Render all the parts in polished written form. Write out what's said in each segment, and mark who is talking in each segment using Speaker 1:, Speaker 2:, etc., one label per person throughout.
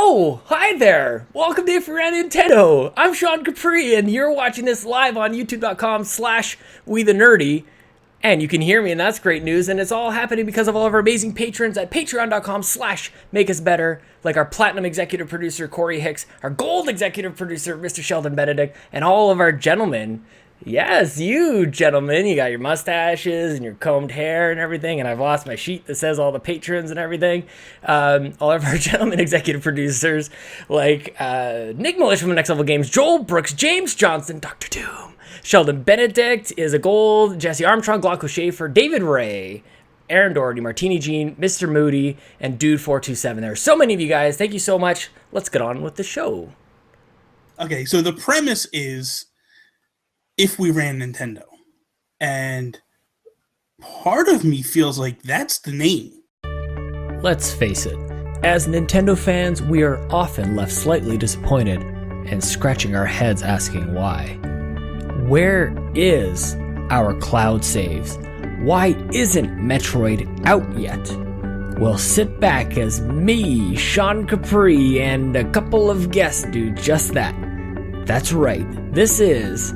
Speaker 1: Oh, hi there! Welcome to If We Ran Nintendo! I'm Sean Capri, and you're watching this live on youtube.com/WeTheNerdy. And you can hear me, and that's great news. And it's all happening because of all of our amazing patrons at patreon.com/makeusbetter, like our platinum executive producer, Corey Hicks, our gold executive producer, Mr. Sheldon Benedict, and all of our gentlemen. Yes, you gentlemen, you got your mustaches and your combed hair and everything, and I've lost my sheet that says all the patrons and everything. All of our gentlemen executive producers, like Nick Milicia from Next Level Games, Joel Brooks, James Johnson, Dr. Doom, Sheldon Benedict is a gold, Jesse Armstrong, Glauco, Shaffer, David Ray, Aaron Doherty, Martini Jean, Mr. Moody, and Dude427. There are so many of you guys. Thank you so much. Let's get on with the show.
Speaker 2: Okay, so the premise is If We Ran Nintendo. And part of me feels like that's the name.
Speaker 1: Let's face it, as Nintendo fans, we are often left slightly disappointed and scratching our heads asking why. Where is our cloud saves? Why isn't Metroid out yet? Well, sit back as me, Sean Capri, and a couple of guests do just that. That's right, this is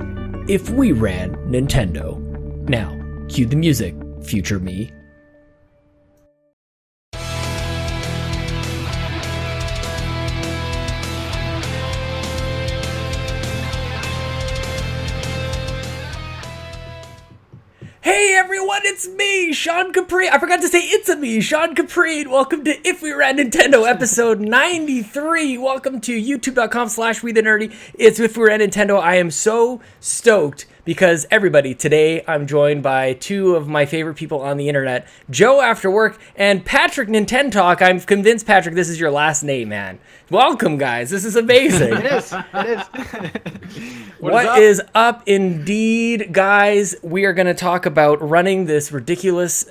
Speaker 1: If We Ran Nintendo. Now, cue the music, future me. Hey everyone, it's me, Sean Capri. I forgot to say it's me, Sean Capri. Welcome to If We Ran Nintendo, episode 93. Welcome to youtube.com/WeTheNerdy. It's If We Ran Nintendo. I am so stoked because everybody, today I'm joined by two of my favorite people on the internet, JoAfterWork and Patrick Nintentalk. I'm convinced, Patrick, this is your last name, man. Welcome, guys. This is amazing.
Speaker 3: It is.
Speaker 1: What is up, indeed, guys? We are going to talk about running this ridiculous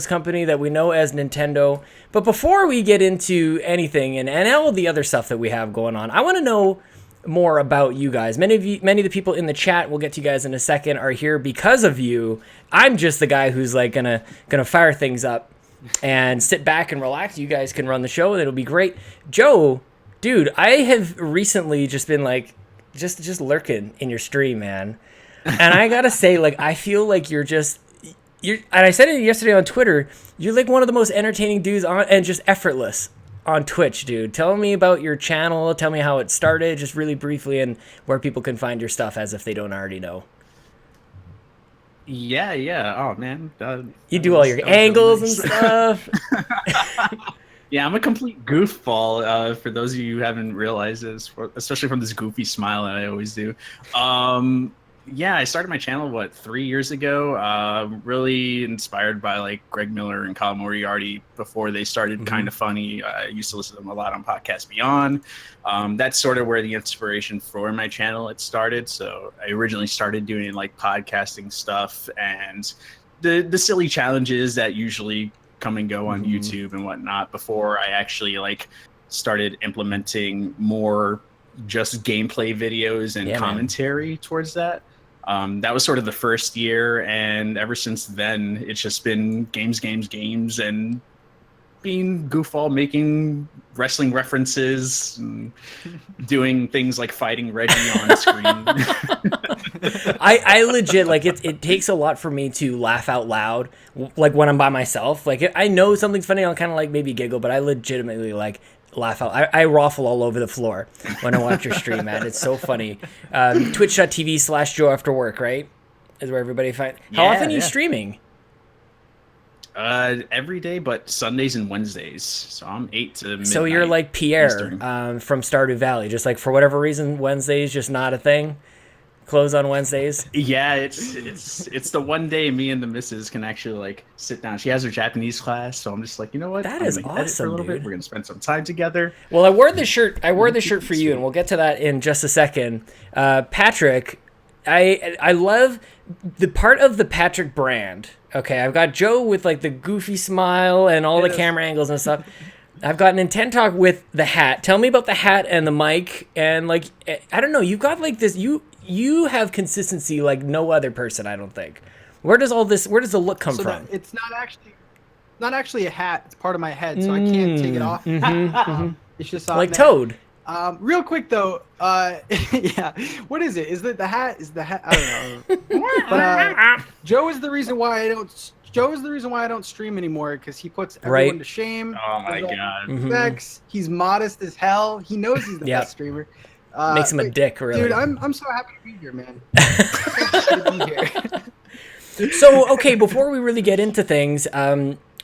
Speaker 1: company that we know as Nintendo. But before we get into anything and all the other stuff that we have going on, I want to know more about you guys. Many of the people in the chat, we'll get to you guys in a second, are here because of you. I'm just the guy who's like gonna fire things up and sit back and relax. You guys can run the show and it'll be great. Joe, dude, I have recently just been like just lurking in your stream, man. And I gotta say, like, I feel like you're and I said it yesterday on Twitter, you're like one of the most entertaining dudes on, and just effortless on Twitch, dude. Tell me about your channel. Tell me how it started, just really briefly, and where people can find your stuff as if they don't already know.
Speaker 3: Yeah. Oh, man.
Speaker 1: You do all your angles and stuff.
Speaker 3: Yeah, I'm a complete goofball, for those of you who haven't realized this, especially from this goofy smile that I always do. Yeah, I started my channel, 3 years ago? Really inspired by, like, Greg Miller and Kyle Moriarty before they started Kind of Funny. I used to listen to them a lot on Podcast Beyond. That's sort of where the inspiration for my channel had started. So I originally started doing, like, podcasting stuff and the silly challenges that usually come and go on YouTube and whatnot before I actually, like, started implementing more just gameplay videos and commentary towards that. That was sort of the first year, and ever since then, it's just been games, and being goofball, making wrestling references, and doing things like fighting Reggie on screen.
Speaker 1: I legit, like, it takes a lot for me to laugh out loud, like, when I'm by myself. Like, I know something's funny, I'll kind of, like, maybe giggle, but I legitimately, like, laugh out. I raffle all over the floor when I watch your stream, man. It's so funny. Twitch.tv/JoAfterWork, right? Is where everybody finds. How often are you streaming?
Speaker 3: Every day, but Sundays and Wednesdays. So I'm 8 to midnight.
Speaker 1: So you're like Pierre from Stardew Valley. Just like for whatever reason, Wednesdays just not a thing. Close on Wednesdays.
Speaker 3: Yeah, it's the one day me and the missus can actually, like, sit down. She has her Japanese class, so I'm just like, you know what?
Speaker 1: That is awesome,
Speaker 3: for a little bit. We're gonna spend some time together.
Speaker 1: Well, I wore this shirt for you, and we'll get to that in just a second. Patrick, I love the part of the Patrick brand. Okay, I've got Joe with, like, the goofy smile and all the camera angles and stuff. I've got Nintentalk with the hat. Tell me about the hat and the mic, and, like, I don't know, you've got, like, this, you have consistency like no other person, I don't think. Where does the look come from?
Speaker 4: It's not actually not actually a hat. It's part of my head, so I can't take it off. It's just on
Speaker 1: like
Speaker 4: there.
Speaker 1: Toad.
Speaker 4: Real quick though, yeah, what is it? Is it the hat? Is the hat? I don't know. But Joe is the reason why I don't. Joe is the reason why I don't stream anymore, because he puts everyone to shame.
Speaker 3: Oh my god.
Speaker 4: Respects. He's modest as hell. He knows he's the best streamer.
Speaker 1: Makes him a dick, really.
Speaker 4: Dude, I'm so happy to be here, man. Happy to be here.
Speaker 1: So, okay, before we really get into things,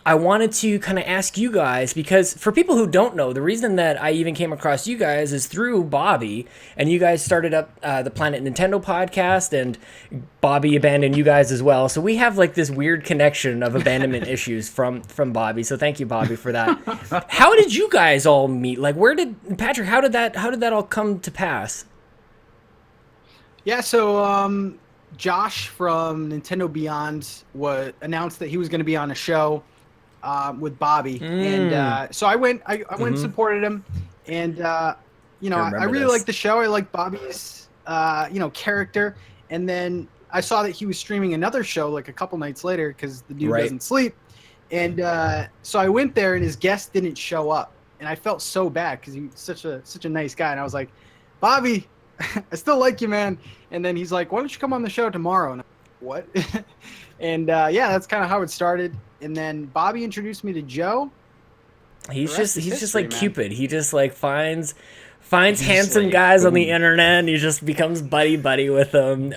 Speaker 1: I wanted to kind of ask you guys, because for people who don't know, the reason that I even came across you guys is through Bobby, and you guys started up the Planet Nintendo podcast, and Bobby abandoned you guys as well. So we have like this weird connection of abandonment issues from Bobby. So thank you, Bobby, for that. How did you guys all meet? Like, Patrick, how did that all come to pass?
Speaker 4: Yeah, so Josh from Nintendo Beyond announced that he was going to be on a show with Bobby, and so I went and supported him, and you know, I really liked the show. I liked Bobby's character, and then I saw that he was streaming another show like a couple nights later, because the dude doesn't sleep, and so I went there, and his guest didn't show up, and I felt so bad because he's such a nice guy, and I was like, Bobby, I still like you, man. And then he's like, why don't you come on the show tomorrow? And I'm like, what? And yeah, that's kind of how it started. And then Bobby introduced me to Joe.
Speaker 1: He's just like Cupid. He just like finds handsome guys on the internet, and he just becomes buddy with them.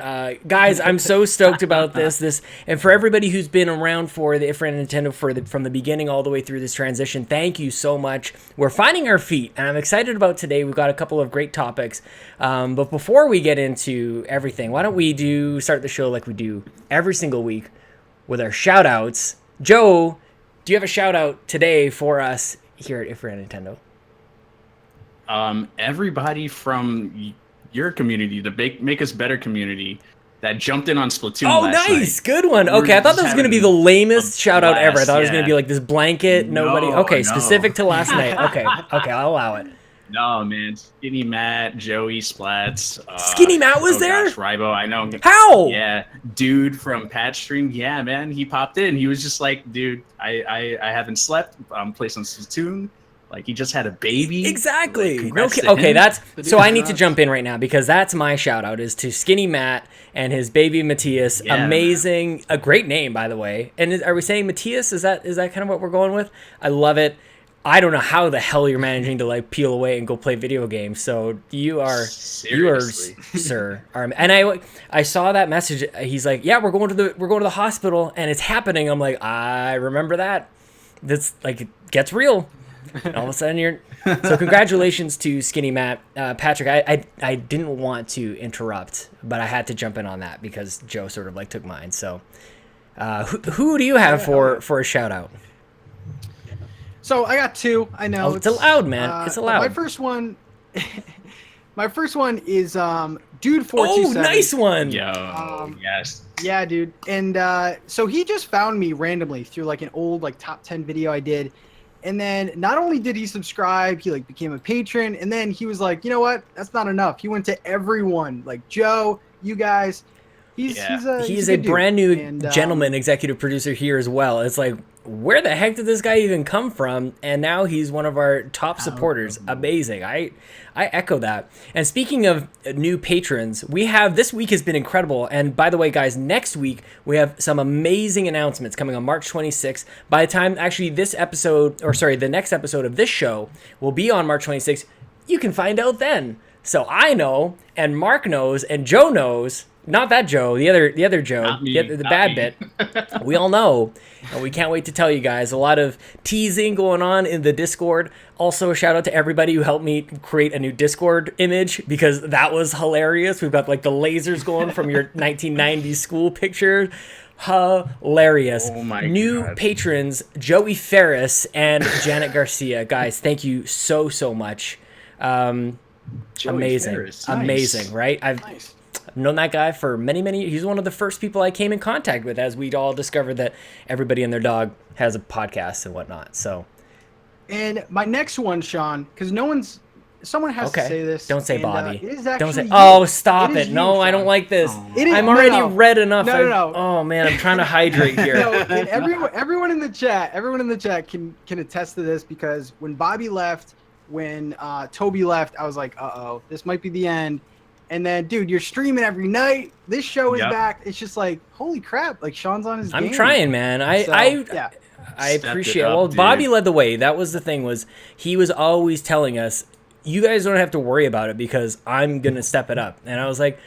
Speaker 1: Guys, I'm so stoked about this, and for everybody who's been around for the If Ran Nintendo from the beginning all the way through this transition, thank you so much. We're finding our feet, and I'm excited about today. We've got a couple of great topics, but before we get into everything, why don't we start the show like we do every single week with our shout outs. Joe, do you have a shout out today for us here at If Ran Nintendo?
Speaker 3: Everybody from your community, the Make Us Better community, that jumped in on Splatoon last
Speaker 1: nice.
Speaker 3: night.
Speaker 1: Good one. Okay, I thought that was going to be the lamest shout-out ever. I thought it was going to be like this blanket, nobody... Okay, specific to last night. Okay, I'll allow it.
Speaker 3: No, man. Skinny Matt, Joey, Splats.
Speaker 1: Skinny Matt was there?
Speaker 3: Gosh, Rybo, I know.
Speaker 1: How?
Speaker 3: Yeah, dude from Patch Stream. Yeah, man, he popped in. He was just like, dude, I haven't slept. I'm playing some Splatoon. Like, he just had a baby.
Speaker 1: Exactly.
Speaker 3: Like,
Speaker 1: okay, that's... So I need to jump in right now, because that's my shout-out, is to Skinny Matt and his baby Matthias. Yeah, amazing. Man. A great name, by the way. And are we saying Matthias? Is that kind of what we're going with? I love it. I don't know how the hell you're managing to like peel away and go play video games. So you are, sir. And I saw that message. He's like, yeah, we're going to the hospital, and it's happening. I'm like, I remember that. That's like, it gets real. And all of a sudden so congratulations to Skinny Matt. Patrick, I didn't want to interrupt, but I had to jump in on that because Joe sort of like took mine. So who do you have for a shout out?
Speaker 4: So I got two. I know
Speaker 1: it's allowed, man. It's allowed.
Speaker 4: My first one is Dude 427.
Speaker 1: Oh, nice one.
Speaker 3: Yo, yes.
Speaker 4: Yeah, dude. And so he just found me randomly through like an old like top 10 video I did. And then not only did he subscribe, he like became a patron, and then he was like, you know what? That's not enough. He went to everyone, like Joe, you guys. He's a
Speaker 1: brand new gentleman executive producer here as well. It's like, where the heck did this guy even come from? And now he's one of our top supporters. Amazing. I echo that. And speaking of new patrons, this week has been incredible. And by the way, guys, next week we have some amazing announcements coming on March 26th. By the time actually the next episode of this show will be on March 26th, you can find out then. So I know, and Mark knows, and Joe knows. Not that Joe, the other Joe, the bad bit. We all know, and we can't wait to tell you guys. A lot of teasing going on in the Discord. Also, a shout out to everybody who helped me create a new Discord image, because that was hilarious. We've got like the lasers going from your 1990s school picture. Hilarious. Oh my new God. Patrons, Joey Ferris and Janet Garcia. Guys, thank you so much. Amazing. Ferris. Amazing, nice. Right? I've known that guy for many. He's one of the first people I came in contact with as we all discovered that everybody and their dog has a podcast and whatnot. So,
Speaker 4: and my next one, Sean, because no one's someone has to say this.
Speaker 1: Don't say
Speaker 4: and,
Speaker 1: Bobby.
Speaker 4: It is actually
Speaker 1: don't say.
Speaker 4: you.
Speaker 1: Oh, stop it!
Speaker 4: You,
Speaker 1: no, I don't like this. I'm
Speaker 4: no,
Speaker 1: already
Speaker 4: no.
Speaker 1: red enough.
Speaker 4: No.
Speaker 1: Oh man, I'm trying to hydrate here.
Speaker 4: No, and everyone in the chat can attest to this, because when Bobby left, when Toby left, I was like, uh-oh, this might be the end. And then, dude, you're streaming every night. This show is back. It's just like, holy crap! Like Sean's on his game.
Speaker 1: I'm trying, man. I appreciate it. Well,
Speaker 3: dude.
Speaker 1: Bobby led the way. That was the thing, was he was always telling us, you guys don't have to worry about it because I'm going to step it up. And I was like,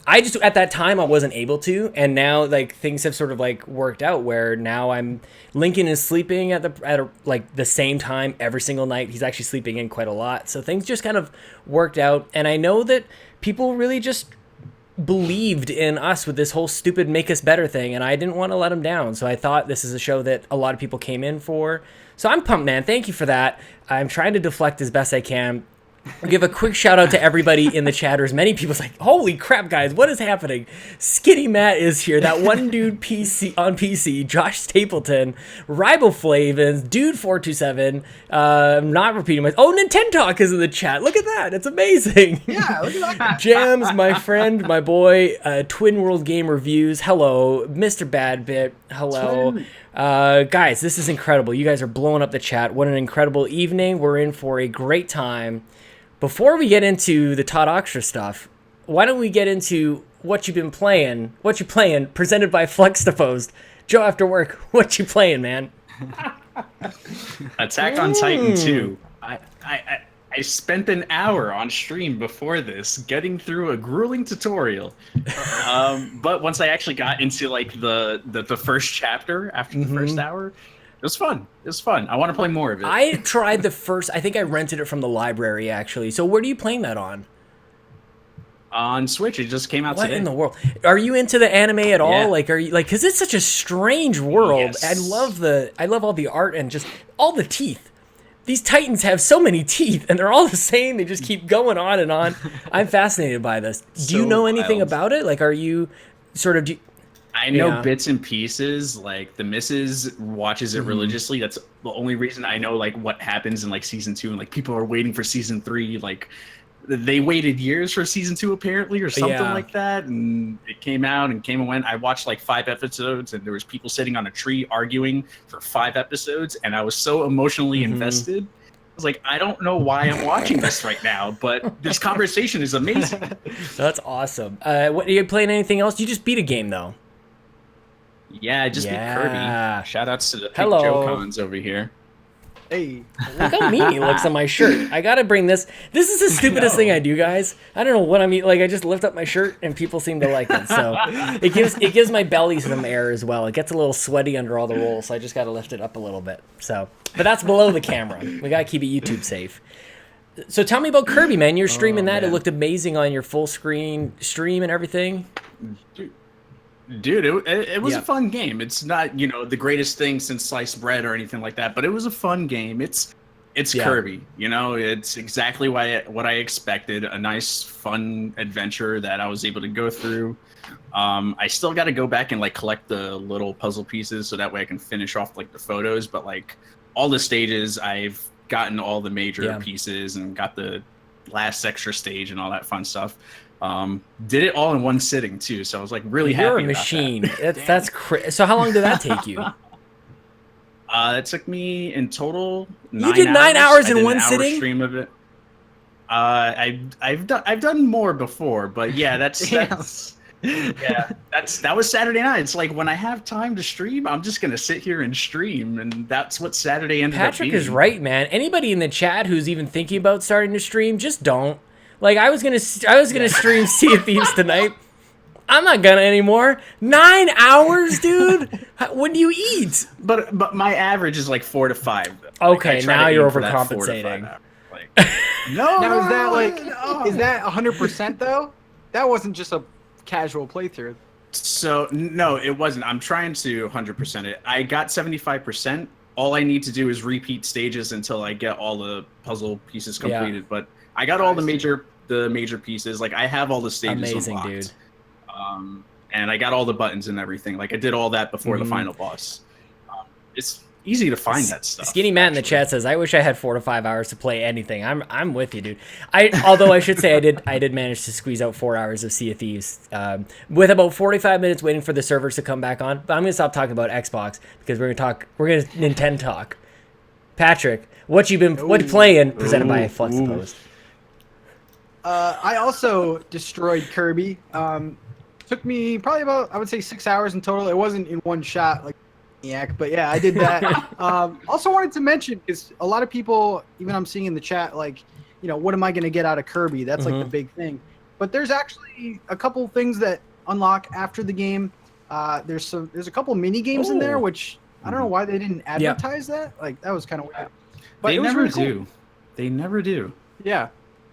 Speaker 1: I just, at that time, I wasn't able to. And now, like, things have sort of, like, worked out where now Lincoln is sleeping at the same time every single night. He's actually sleeping in quite a lot. So things just kind of worked out. And I know that people really just believed in us with this whole stupid make us better thing, and I didn't want to let them down. So I thought this is a show that a lot of people came in for. So I'm pumped, man. Thank you for that. I'm trying to deflect as best I can. I'll give a quick shout out to everybody in the chatters. Many people's like, holy crap, guys, what is happening? Skinny Matt is here. That one dude on PC, Josh Stapleton, Ryboflavins, Dude427. I'm not repeating myself. Oh, Nintentalk is in the chat. Look at that. It's amazing.
Speaker 4: Yeah, look at that.
Speaker 1: Jams, my friend, my boy, Twin World Game Reviews. Hello. Mr. Badbit. Hello. Guys, this is incredible. You guys are blowing up the chat. What an incredible evening. We're in for a great time. Before we get into the Todd Oxtra stuff, why don't we get into what you've been playing? What you playing? Presented by Flextipost. Joe After Work, what you playing, man?
Speaker 3: Attack on Titan 2. I spent an hour on stream before this getting through a grueling tutorial. But once I actually got into like the first chapter after the first hour, it was fun. It was fun. I want to play more of it.
Speaker 1: I tried the first, I think I rented it from the library actually. So where are you playing that on?
Speaker 3: On Switch, it just came out today.
Speaker 1: What in the world? Are you into the anime at all?
Speaker 3: Yeah.
Speaker 1: Like, are you like? Because it's such a strange world.
Speaker 3: Yes.
Speaker 1: I love all the art and just all the teeth. These Titans have so many teeth, and they're all the same. They just keep going on and on. I'm fascinated by this. Do you know anything about it? Like, are you sort of?
Speaker 3: I know bits and pieces. Like the missus watches it religiously. That's the only reason I know like what happens in like season 2, and like people are waiting for season 3. Like they waited years for season 2 apparently, or something like that. And it came out and came and went. I watched like 5 episodes, and there was people sitting on a tree arguing for 5 episodes, and I was so emotionally invested. I was like, I don't know why I'm watching this right now, but this conversation is amazing.
Speaker 1: That's awesome. What, are you playing anything else? You just beat a game though.
Speaker 3: Yeah, I just beat Kirby. Shout outs to the Pink
Speaker 1: Hello.
Speaker 3: Joe Cons over here.
Speaker 4: Hey,
Speaker 1: Look how mean he looks on my shirt. I gotta bring this. This is the stupidest thing I do, guys. I don't know what I mean. Like I just lift up my shirt and people seem to like it. So it gives my belly some air as well. It gets a little sweaty under all the rolls, so I just gotta lift it up a little bit. So, but that's below the camera. We gotta keep it YouTube safe. So tell me about Kirby, man. You're streaming that.
Speaker 3: Man.
Speaker 1: It looked amazing on your full screen stream and everything.
Speaker 3: Dude, it was a fun game. It's not, the greatest thing since sliced bread or anything like that, but it was a fun game. It's Kirby, it's exactly what I expected. A nice, fun adventure that I was able to go through. I still got to go back and like collect the little puzzle pieces so that way I can finish off like the photos. But like all the stages, I've gotten all the major pieces and got the last extra stage and all that fun stuff. Did it all in one sitting too, so I was like really happy.
Speaker 1: You're a machine. That's so how long did that take you?
Speaker 3: It took me in total 9
Speaker 1: hours. You did 9 hours in one
Speaker 3: sitting.
Speaker 1: sitting?
Speaker 3: Stream of it. I've done more before, but yeah, that was Saturday night. It's like when I have time to stream, I'm just gonna sit here and stream, and that's what Saturday ended up being.
Speaker 1: Patrick is right, man. Anybody in the chat who's even thinking about starting to stream, just don't. Like I was gonna stream Sea of Thieves tonight. I'm not gonna anymore. 9 hours, dude. When do you eat?
Speaker 3: But my average is like 4 to 5.
Speaker 1: Okay, now you're overcompensating.
Speaker 4: Is that 100% though? That wasn't just a casual playthrough.
Speaker 3: So no, it wasn't. I'm trying to 100% it. I got 75%. All I need to do is repeat stages until I get all the puzzle pieces completed. But I got all the major pieces. Like I have all the stages
Speaker 1: amazing,
Speaker 3: unlocked.
Speaker 1: Dude.
Speaker 3: And I got all the buttons and everything. Like I did all that before the final boss. easy to find that stuff.
Speaker 1: Skinny Matt in the chat says, "I wish I had 4 to 5 hours to play anything." I'm with you, dude. Although I should say I did manage to squeeze out 4 hours of Sea of Thieves, with about 45 minutes waiting for the servers to come back on. But I'm gonna stop talking about Xbox because we're gonna Nintendo talk. Patrick, what you playing? Presented by Flexipost.
Speaker 4: I also destroyed Kirby. Took me probably about, I would say, 6 hours in total. It wasn't in one shot like maniac, but yeah, I did that. Also wanted to mention, because a lot of people, even I'm seeing in the chat, like, what am I going to get out of Kirby? That's like the big thing. But there's actually a couple things that unlock after the game. There's a couple mini games in there, which I don't know why they didn't advertise that. Like, that was kind of weird. But
Speaker 3: they never do. They never do.
Speaker 4: Yeah.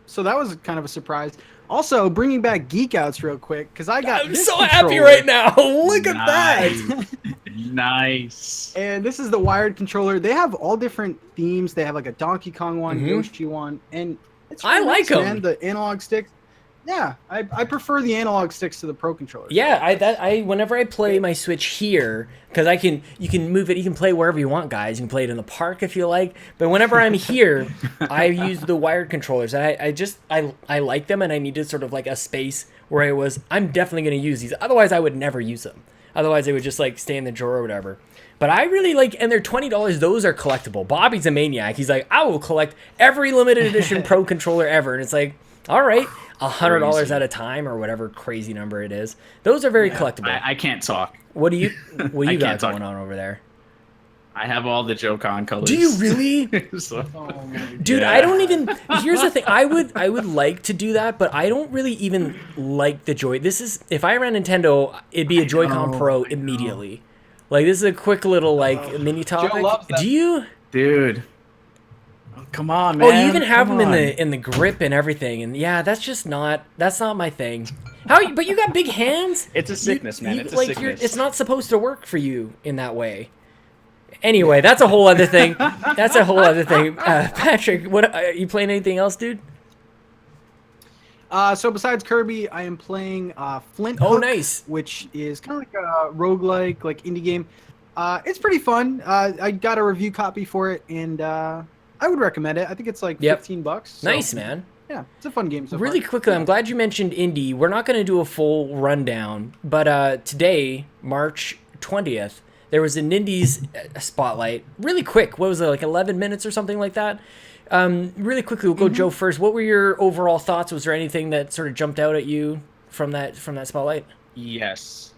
Speaker 4: So that was kind of a surprise. Also, bringing back Geek Outs real quick, because I'm
Speaker 1: so happy right now. Look at that.
Speaker 3: Nice.
Speaker 4: And this is the wired controller. They have all different themes. They have like a Donkey Kong one, Yoshi one, and it's really
Speaker 1: like them.
Speaker 4: Man. The analog sticks. Yeah, I prefer the analog sticks to the Pro controller.
Speaker 1: Yeah, whenever I play my Switch here, because you can move it, you can play wherever you want, guys. You can play it in the park if you like. But whenever I'm here, I use the wired controllers. I like them, and I needed sort of like a space where I'm definitely going to use these. Otherwise, I would never use them. Otherwise, they would just like stay in the drawer or whatever. But I really like, and they're $20. Those are collectible. Bobby's a maniac. He's like, I will collect every limited edition Pro controller ever, and it's like, all right. $100 at a time or whatever crazy number it is. Those are very collectible.
Speaker 3: I can't talk.
Speaker 1: What do you got going on over there?
Speaker 3: I have all the Joy-Con colors.
Speaker 1: Do you really? Dude, I don't even. Here's the thing. I would like to do that, but I don't really even like the Joy. If I ran Nintendo, it'd be a Joy-Con Pro immediately. Like, this is a quick little mini topic. Do you,
Speaker 3: dude? Come on, man.
Speaker 1: Oh, you even have them in the grip and everything, and yeah, that's not my thing. But you got big hands.
Speaker 3: It's a sickness, man. It's a sickness.
Speaker 1: It's not supposed to work for you in that way. Anyway, that's a whole other thing. Patrick, what are you playing? Anything else, dude?
Speaker 4: So besides Kirby, I am playing Flint.
Speaker 1: Oh, nice.
Speaker 4: Which is kind of like a roguelike, like indie game. It's pretty fun. I got a review copy for it, and I would recommend it. I think it's like $15. So,
Speaker 1: nice, man.
Speaker 4: Yeah, it's a fun game.
Speaker 1: Really quickly, I'm glad you mentioned indie. We're not going to do a full rundown, but today, March 20th, there was an indies spotlight. Really quick. What was it, like 11 minutes or something like that? Really quickly, we'll go Joe first. What were your overall thoughts? Was there anything that sort of jumped out at you from that spotlight?
Speaker 3: Yes.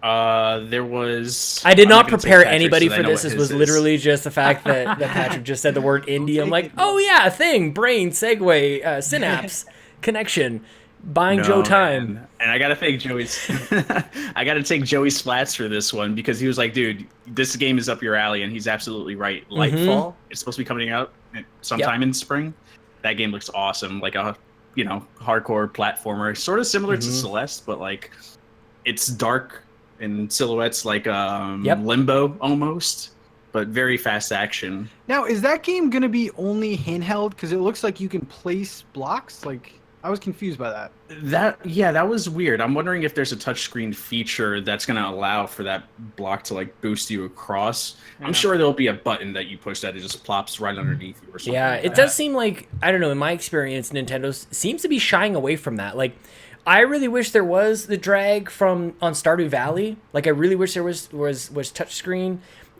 Speaker 3: There was.
Speaker 1: I did not prepare anybody for this. This was literally just the fact that Patrick just said the word indie. I'm like, oh yeah, thing, brain, segue, synapse, connection, buying Joe time.
Speaker 3: Man. And I gotta thank I gotta take Joey Splats for this one, because he was like, dude, this game is up your alley, and he's absolutely right. Lightfall, it's supposed to be coming out sometime in spring. That game looks awesome, like a hardcore platformer, sort of similar to Celeste, but like it's dark in silhouettes, like Limbo almost, but very fast action.
Speaker 4: Now, is that game going to be only handheld? Because it looks like you can place blocks. Like, I was confused by that.
Speaker 3: That was weird. I'm wondering if there's a touchscreen feature that's going to allow for that block to like boost you across. I'm sure there'll be a button that you push that it just plops right underneath you or something.
Speaker 1: Yeah, it does seem like, I don't know, in my experience, Nintendo seems to be shying away from that. Like, I really wish there was the drag on Stardew Valley. Like, I really wish there was touchscreen,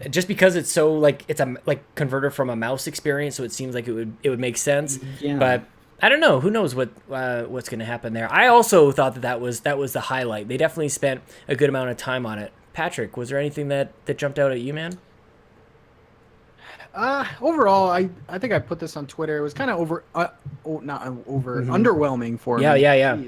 Speaker 1: just because it's so like it's a converter from a mouse experience. So it seems like it would make sense. Yeah. But I don't know. Who knows what's going to happen there? I also thought that was the highlight. They definitely spent a good amount of time on it. Patrick, was there anything that jumped out at you, man?
Speaker 4: Overall, I think I put this on Twitter. It was kind of underwhelming for me.
Speaker 1: Yeah.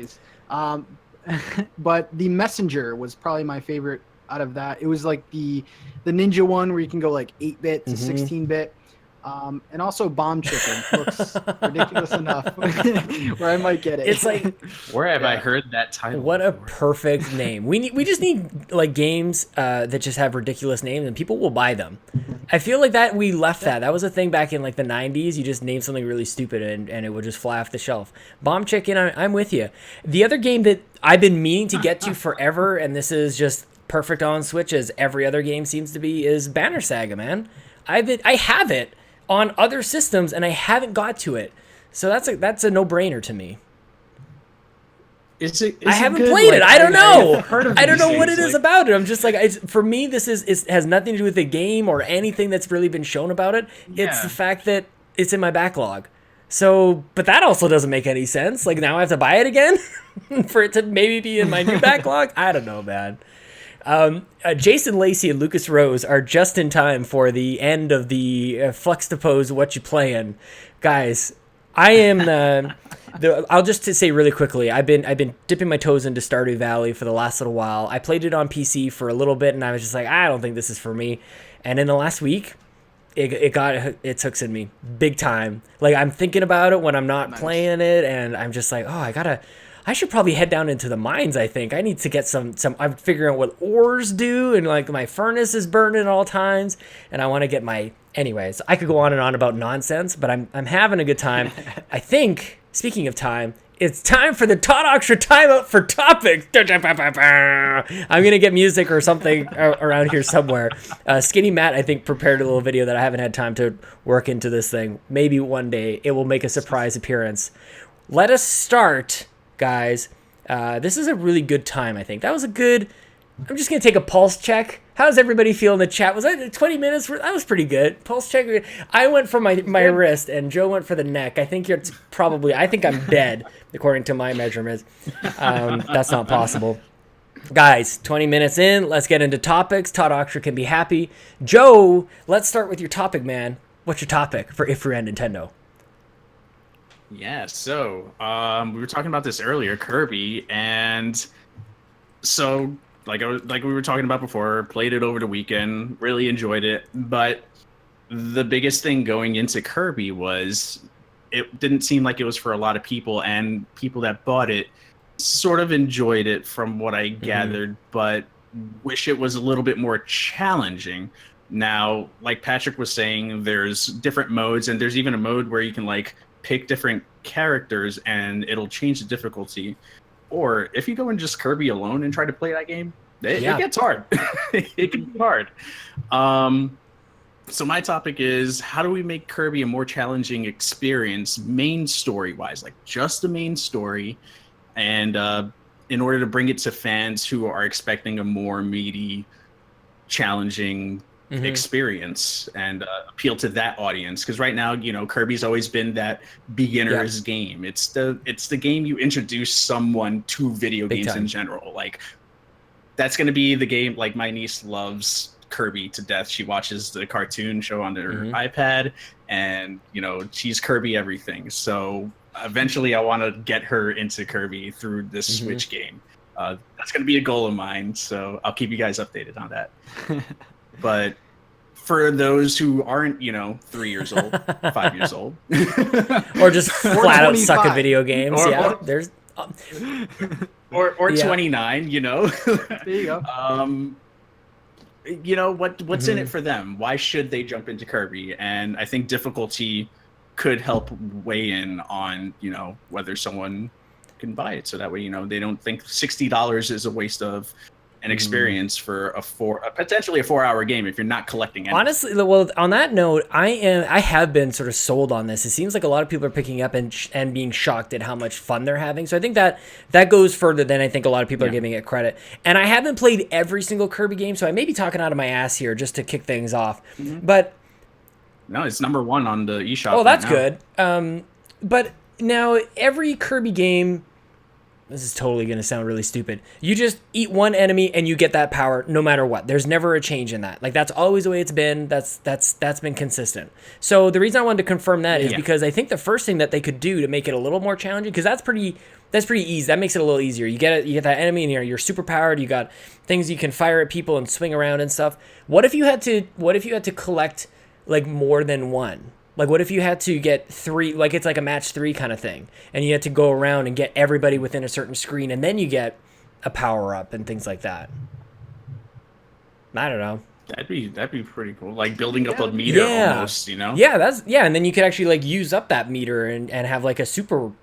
Speaker 4: But the Messenger was probably my favorite out of that. It was like the Ninja one where you can go like 8-bit to 16-bit. And also Bomb Chicken looks ridiculous enough where I might get it.
Speaker 1: It's like,
Speaker 3: where have I heard that title?
Speaker 1: What a perfect name. We just need like games that just have ridiculous names and people will buy them. I feel like that we left that. That was a thing back in like the 90s. You just name something really stupid and it would just fly off the shelf. Bomb Chicken, I'm with you. The other game that I've been meaning to get to forever, and this is just perfect on Switch as every other game seems to be, is Banner Saga, man. I have it on other systems and I haven't got to it. So that's a no-brainer to me. I haven't played it. I don't know. I don't know what it is about it. I'm just like, for me, this has nothing to do with the game or anything that's really been shown about it. It's the fact that it's in my backlog. So, but that also doesn't make any sense. Like, now I have to buy it again for it to maybe be in my new backlog. I don't know, man. Jason Lacey and Lucas Rose are just in time for the end of the Flux to Pose What You Playin'. Guys, I am I'll just to say really quickly, I've been dipping my toes into Stardew Valley for the last little while. I played it on PC for a little bit, and I was just like, I don't think this is for me. And in the last week, it got its hooks in me big time. Like, I'm thinking about it when I'm not playing it, and I'm just like, I should probably head down into the mines. I think I need to get some. I'm figuring out what ores do, and like my furnace is burning at all times, and I want to get my. Anyways, I could go on and on about nonsense, but I'm having a good time. I think. Speaking of time, it's time for the Todd Oxford timeout for topics. I'm gonna get music or something around here somewhere. Skinny Matt, I think, prepared a little video that I haven't had time to work into this thing. Maybe one day it will make a surprise appearance. Let us start, guys. This is a really good time, I think. That was a good... I'm just going to take a pulse check. How's everybody feel in the chat? Was that 20 minutes? That was pretty good. Pulse check. I went for my wrist, and Joe went for the neck. I think I think I'm dead, according to my measurements. That's not possible. Guys, 20 minutes in. Let's get into topics. Todd Oxford can be happy. Joe, let's start with your topic, man. What's your topic for If We Ran Nintendo?
Speaker 3: Yeah, so we were talking about this earlier, Kirby, and so like we were talking about before, played it over the weekend, really enjoyed it, but the biggest thing going into Kirby was it didn't seem like it was for a lot of people, and people that bought it sort of enjoyed it from what I gathered, but wish it was a little bit more challenging. Now, like Patrick was saying, there's different modes, and there's even a mode where you can like pick different characters and it'll change the difficulty. Or if you go in just Kirby alone and try to play that game, it gets hard. It can be hard. So my topic is, how do we make Kirby a more challenging experience, main story-wise, like just the main story, and in order to bring it to fans who are expecting a more meaty, challenging experience and appeal to that audience, because right now, you know, Kirby's always been that beginner's game. It's the game you introduce someone to video games in general. Like, that's going to be the game. Like, my niece loves Kirby to death. She watches the cartoon show on her iPad, and you know, she's Kirby everything. So eventually I want to get her into Kirby through this Switch game. That's going to be a goal of mine, so I'll keep you guys updated on that. But for those who aren't, you know, 3 years old, 5 years old,
Speaker 1: or just flat out suck at video games, there's
Speaker 3: or 29, you know.
Speaker 4: There you go.
Speaker 3: You know, what's in it for them? Why should they jump into Kirby? And I think difficulty could help weigh in on, you know, whether someone can buy it, so that way, you know, they don't think $60 is a waste of an experience for a potentially a 4-hour game if you're not collecting anything.
Speaker 1: Honestly, well, on that note, I have been sort of sold on this. It seems like a lot of people are picking up and being shocked at how much fun they're having. So I think that goes further than I think a lot of people are giving it credit. And I haven't played every single Kirby game, so I may be talking out of my ass here just to kick things off. But
Speaker 3: no, it's #1 on the eShop.
Speaker 1: Oh, that's good. But now every Kirby game, this is totally going to sound really stupid, you just eat one enemy and you get that power no matter what. There's never a change in that. Like, that's always the way it's been. That's been consistent. So the reason I wanted to confirm that is because I think the first thing that they could do to make it a little more challenging, because that's pretty easy. That makes it a little easier. You get that enemy and you're super powered. You got things you can fire at people and swing around and stuff. What if you had to collect like more than one? Like, what if you had to get 3, like it's like a match 3 kind of thing, and you had to go around and get everybody within a certain screen, and then you get a power-up and things like that? I don't know.
Speaker 3: That'd be pretty cool. Like building up a meter almost, you know?
Speaker 1: Yeah, and then you could actually like use up that meter and have like a super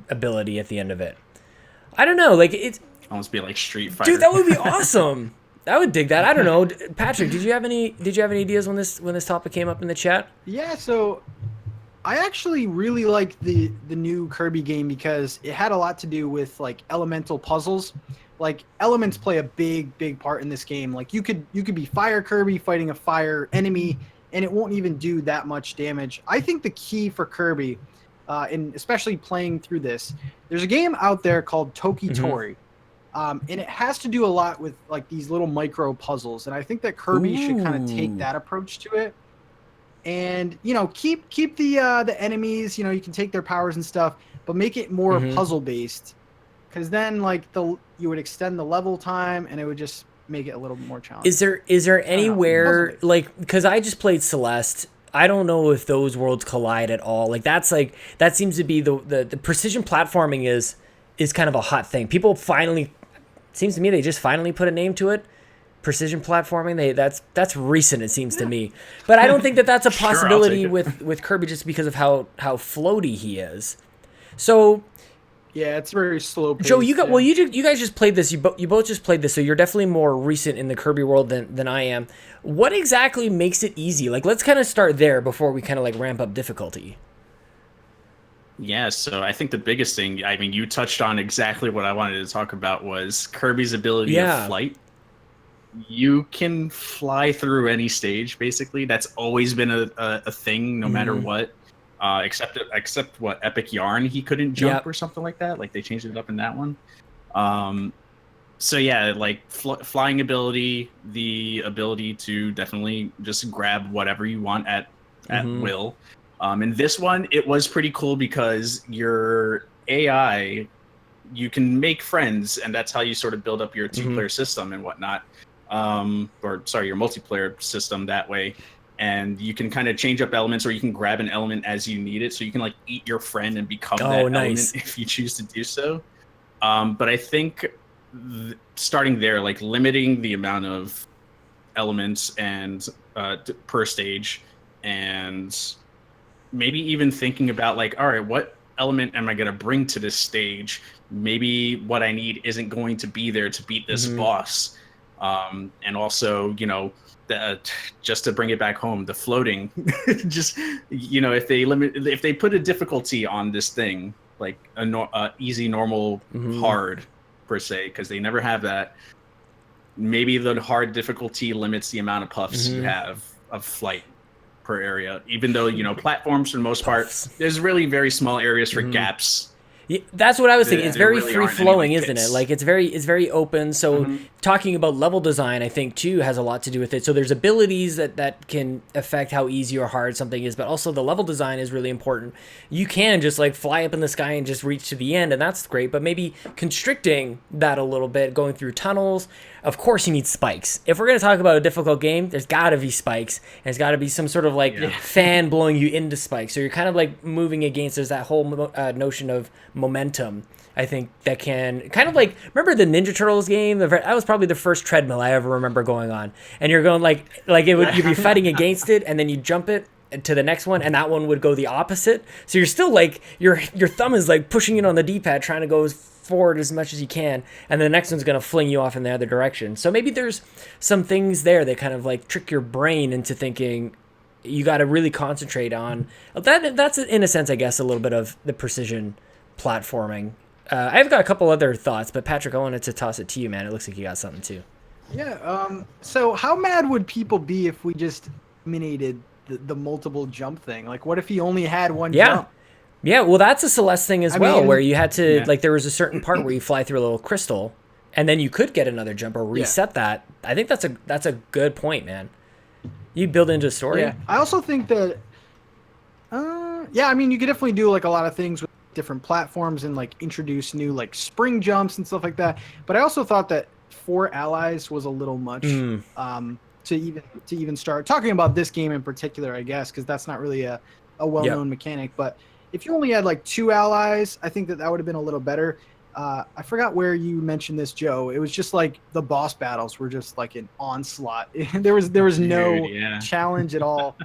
Speaker 1: ability at the end of it. I don't know, like it's
Speaker 3: almost be like Street Fighter.
Speaker 1: Dude, that would be awesome. I would dig that. I don't know, Patrick. Did you have any ideas when this topic came up in the chat?
Speaker 4: Yeah, so I actually really liked the new Kirby game because it had a lot to do with like elemental puzzles. Like elements play a big part in this game. Like you could be Fire Kirby fighting a fire enemy, and it won't even do that much damage. I think the key for Kirby, and especially playing through this, there's a game out there called Toki Tori. And it has to do a lot with like these little micro puzzles, and I think that Kirby should kind of take that approach to it. And keep the enemies. You can take their powers and stuff, but make it more puzzle based. Because then like you would extend the level time, and it would just make it a little more challenging.
Speaker 1: Is there anywhere like, because I just played Celeste. I don't know if those worlds collide at all. Like that seems to be the precision platforming is kind of a hot thing. People finally, seems to me, they just finally put a name to it. Precision platforming, that's recent, it seems to me. But I don't think that's a possibility with Kirby, just because of how floaty he is. So
Speaker 4: yeah, it's very slow paced.
Speaker 1: Joe, you guys just played this. You both just played this, so you're definitely more recent in the Kirby world than I am. What exactly makes it easy? Like, let's kind of start there before we kind of like ramp up difficulty.
Speaker 3: Yeah, so I think the biggest thing, I mean, you touched on exactly what I wanted to talk about, was Kirby's ability of flight. You can fly through any stage, basically. That's always been a thing, no matter what. Except what, Epic Yarn, he couldn't jump or something like that. Like, they changed it up in that one. So yeah, like flying ability, the ability to definitely just grab whatever you want at will. In this one, it was pretty cool because your AI, you can make friends, and that's how you sort of build up your two-player system and whatnot. Your multiplayer system that way. And you can kind of change up elements, or you can grab an element as you need it. So you can like eat your friend and become that element if you choose to do so. But I think starting there, like limiting the amount of elements and per stage, and maybe even thinking about like, all right, what element am I going to bring to this stage? Maybe what I need isn't going to be there to beat this boss. And also, just to bring it back home, the floating, just, if they put a difficulty on this thing, like easy, normal, hard per se, because they never have that, maybe the hard difficulty limits the amount of puffs you have of flight per area, even though, platforms for the most part, there's really very small areas for gaps.
Speaker 1: Yeah, that's what I was thinking. It's very free flowing, isn't it? Like it's very open. So talking about level design, I think too has a lot to do with it. So there's abilities that can affect how easy or hard something is, but also the level design is really important. You can just like fly up in the sky and just reach to the end, and that's great. But maybe constricting that a little bit, going through tunnels. Of course, you need spikes. If we're going to talk about a difficult game, there's got to be spikes. And there's got to be some sort of like fan blowing you into spikes. So you're kind of like moving against, there's that whole notion of momentum, I think, that can kind of like, remember the Ninja Turtles game? That was probably the first treadmill I ever remember going on. And you're going like you'd be fighting against it, and then you jump it to the next one, and that one would go the opposite. So you're still like, your thumb is like pushing it on the D-pad, trying to go forward as much as you can, and the next one's going to fling you off in the other direction. So maybe there's some things there that kind of like trick your brain into thinking you got to really concentrate on that. That's in a sense, I guess, a little bit of the precision platforming. I've got a couple other thoughts, but Patrick, I wanted to toss it to you, man. It looks like you got something too.
Speaker 4: Yeah. So how mad would people be if we just eliminated the multiple jump thing? Like, what if he only had one jump?
Speaker 1: Yeah, well, that's a Celeste thing as well, where you had to, like, there was a certain part where you fly through a little crystal, and then you could get another jump or reset that. I think that's a good point, man. You build into a story.
Speaker 4: Yeah, I also think that, you could definitely do, like, a lot of things with different platforms and, like, introduce new, like, spring jumps and stuff like that. But I also thought that 4 allies was a little much to even start talking about this game in particular, I guess, because that's not really a well-known mechanic. But if you only had like 2 allies, I think that would have been a little better. I forgot where you mentioned this, Joe. It was just like the boss battles were just like an onslaught. there was no challenge at all.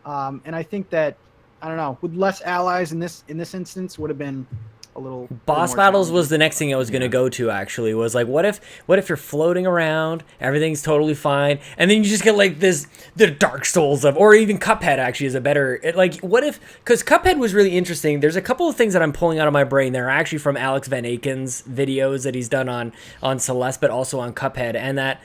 Speaker 4: And I think that, I don't know, with less allies in this instance would have been a
Speaker 1: boss battles was the next thing I was going to go to. Actually, was like, what if you're floating around, everything's totally fine, and then you just get like the Dark Souls of, or even Cuphead actually is a better, what if, because Cuphead was really interesting. There's a couple of things that I'm pulling out of my brain that are actually from Alex Van Aken's videos that he's done on Celeste, but also on Cuphead, and that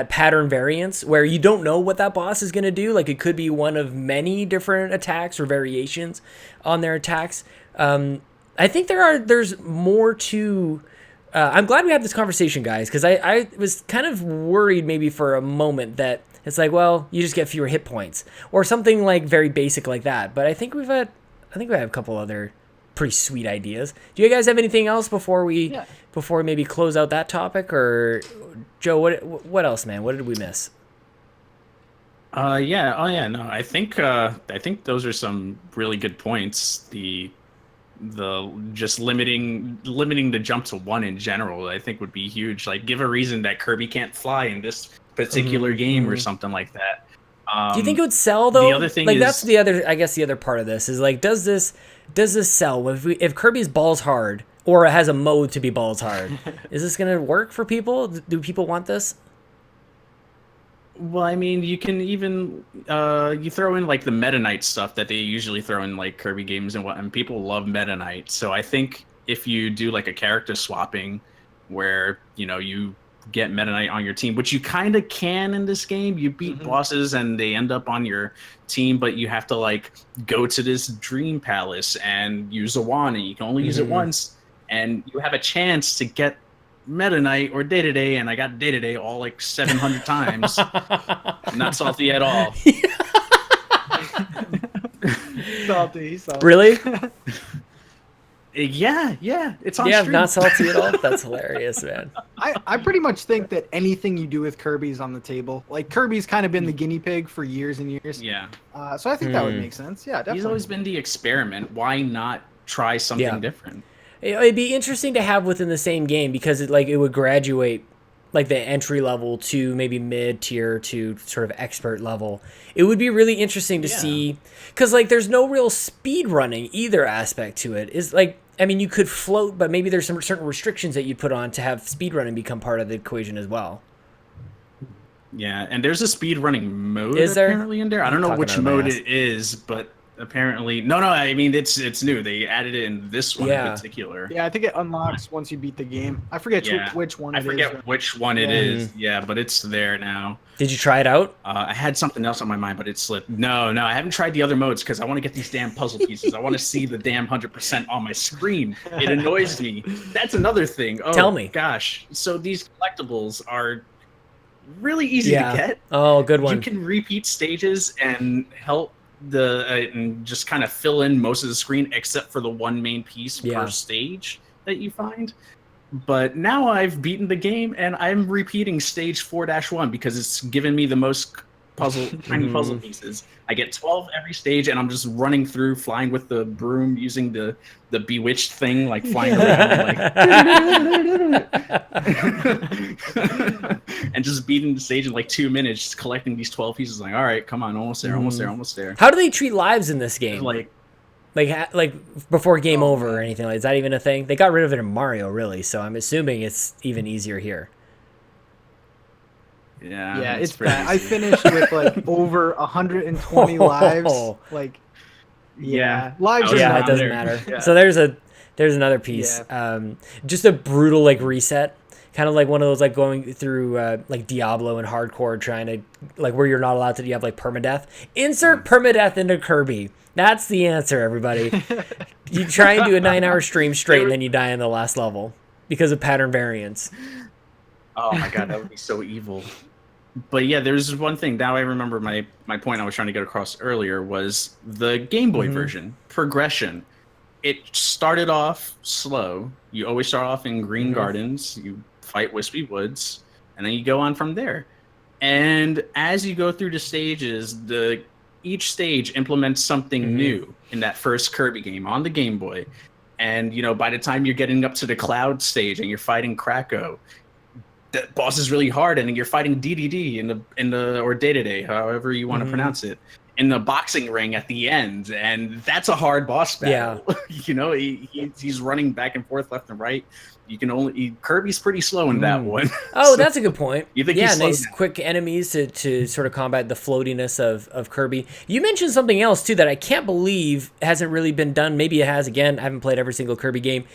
Speaker 1: pattern variance where you don't know what that boss is going to do. Like, it could be one of many different attacks or variations on their attacks. I think there's more to. I'm glad we had this conversation, guys, because I was kind of worried maybe for a moment that it's like, well, you just get fewer hit points or something like very basic like that. But I think we have a couple other pretty sweet ideas. Do you guys have anything else before we maybe close out that topic? Or Joe, what else, man? What did we miss?
Speaker 3: No, I think those are some really good points. The just limiting the jump to 1 in general, I think would be huge. Like, give a reason that Kirby can't fly in this particular game or something like that.
Speaker 1: Do you think it would sell though?
Speaker 3: The other thing
Speaker 1: like,
Speaker 3: is,
Speaker 1: that's the other part of this is like, does this sell? If Kirby's balls hard, or it has a mode to be balls hard, is this gonna work for people? Do people want this?
Speaker 3: Well, I mean, you can even you throw in like the Meta Knight stuff that they usually throw in like Kirby games and people love Meta Knight. So I think if you do like a character swapping where, you get Meta Knight on your team, which you kind of can in this game, you beat bosses and they end up on your team, but you have to like go to this dream palace and use a wand, and you can only use it once, and you have a chance to get Meta Knight or Day-to-Day, and I got Day-to-Day all like 700 times. Not salty at all.
Speaker 4: Salty.
Speaker 1: Really?
Speaker 3: Yeah, it's on stream.
Speaker 1: Not salty at all. That's hilarious, man.
Speaker 4: I pretty much think that anything you do with Kirby is on the table. Like, Kirby's kind of been the guinea pig for years and years.
Speaker 3: Yeah.
Speaker 4: So I think that would make sense. Yeah, definitely.
Speaker 3: He's always been the experiment. Why not try something different?
Speaker 1: It'd be interesting to have within the same game, because it would graduate like the entry level to maybe mid tier to sort of expert level. It would be really interesting to see, because like there's no real speed running either aspect to it. Is like, I mean, you could float, but maybe there's some certain restrictions that you put on to have speed running become part of the equation as well.
Speaker 3: Yeah, and there's a speed running mode apparently in there. I don't know which mode it is, but apparently no, I mean it's new. They added it in this one in particular.
Speaker 4: Yeah, I think it unlocks once you beat the game. I forget which one it is.
Speaker 3: I forget which one it is. Yeah, but it's there now.
Speaker 1: Did you try it out?
Speaker 3: I had something else on my mind, but it slipped. No, I haven't tried the other modes because I want to get these damn puzzle pieces. I want to see the damn 100% on my screen. It annoys me. That's another thing. Oh, tell me. Gosh, so these collectibles are really easy to get.
Speaker 1: Oh, good one.
Speaker 3: You can repeat stages and help and just kind of fill in most of the screen except for the one main piece per stage that you find. But now I've beaten the game and I'm repeating stage 4-1 because it's given me the most tiny puzzle pieces. I get 12 every stage, and I'm just running through, flying with the broom, using the bewitched thing, like flying around, and just beating the stage in like 2 minutes, just collecting these 12 pieces. Like, all right, come on, almost there.
Speaker 1: How do they treat lives in this game? Like before game over or anything? Like, is that even a thing? They got rid of it in Mario, really, so I'm assuming it's even easier here.
Speaker 4: Yeah, it's bad. I finished with like over 120 lives. Like, lives.
Speaker 1: Yeah, it doesn't matter. Yeah. So there's another piece. Yeah. Just a brutal like reset, kind of like one of those like going through like Diablo and hardcore, trying to like where you're not allowed to. You have like permadeath. Insert permadeath into Kirby. That's the answer, everybody. You try and do a 9-hour stream straight, and then you die in the last level because of pattern variance.
Speaker 3: Oh my god, that would be so evil. But yeah, there's one thing. Now I remember my point I was trying to get across earlier was the Game Boy version. Progression. It started off slow. You always start off in Green Gardens. You fight Wispy Woods. And then you go on from there. And as you go through the stages, each stage implements something new in that first Kirby game on the Game Boy. And, by the time you're getting up to the Cloud stage and you're fighting Kracko, the boss is really hard, and you're fighting DDD in the or Day-to-Day, however you want to pronounce it. in the boxing ring at the end, and that's a hard boss battle.
Speaker 1: Yeah.
Speaker 3: He's running back and forth, left and right. You can Kirby's pretty slow in that one.
Speaker 1: Oh, that's a good point.
Speaker 3: You think
Speaker 1: yeah, nice quick enemies to sort of combat the floatiness of Kirby. You mentioned something else too that I can't believe hasn't really been done. Maybe it has. Again, I haven't played every single Kirby game.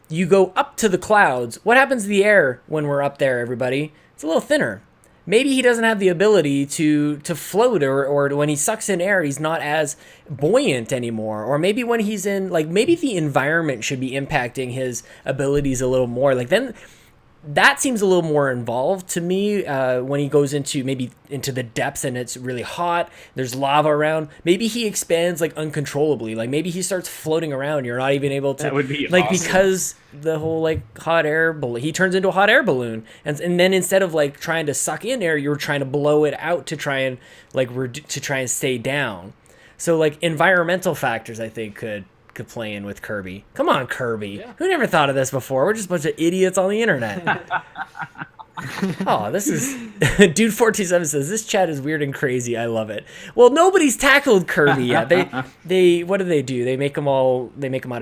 Speaker 1: You go up to the clouds. What happens to the air when we're up there, everybody? It's a little thinner. Maybe he doesn't have the ability to float, or when he sucks in air, he's not as buoyant anymore. Or maybe when he's in, like, maybe the environment should be impacting his abilities a little more. Like, then that seems a little more involved to me when he goes into the depths and it's really hot. There's lava around. Maybe he expands like uncontrollably. Like maybe he starts floating around. You're not even able to.
Speaker 3: That would be
Speaker 1: like
Speaker 3: awesome.
Speaker 1: Because the whole like hot air balloon. He turns into a hot air balloon, and then instead of like trying to suck in air, you're trying to blow it out to try and stay down. So like environmental factors, I think could play in with Kirby. Come on, Kirby.
Speaker 4: Yeah.
Speaker 1: Who never thought of this before? We're just a bunch of idiots on the internet. Oh, this is Dude 427 says this chat is weird and crazy. I love it. Well, nobody's tackled Kirby yet. They what do? They make them out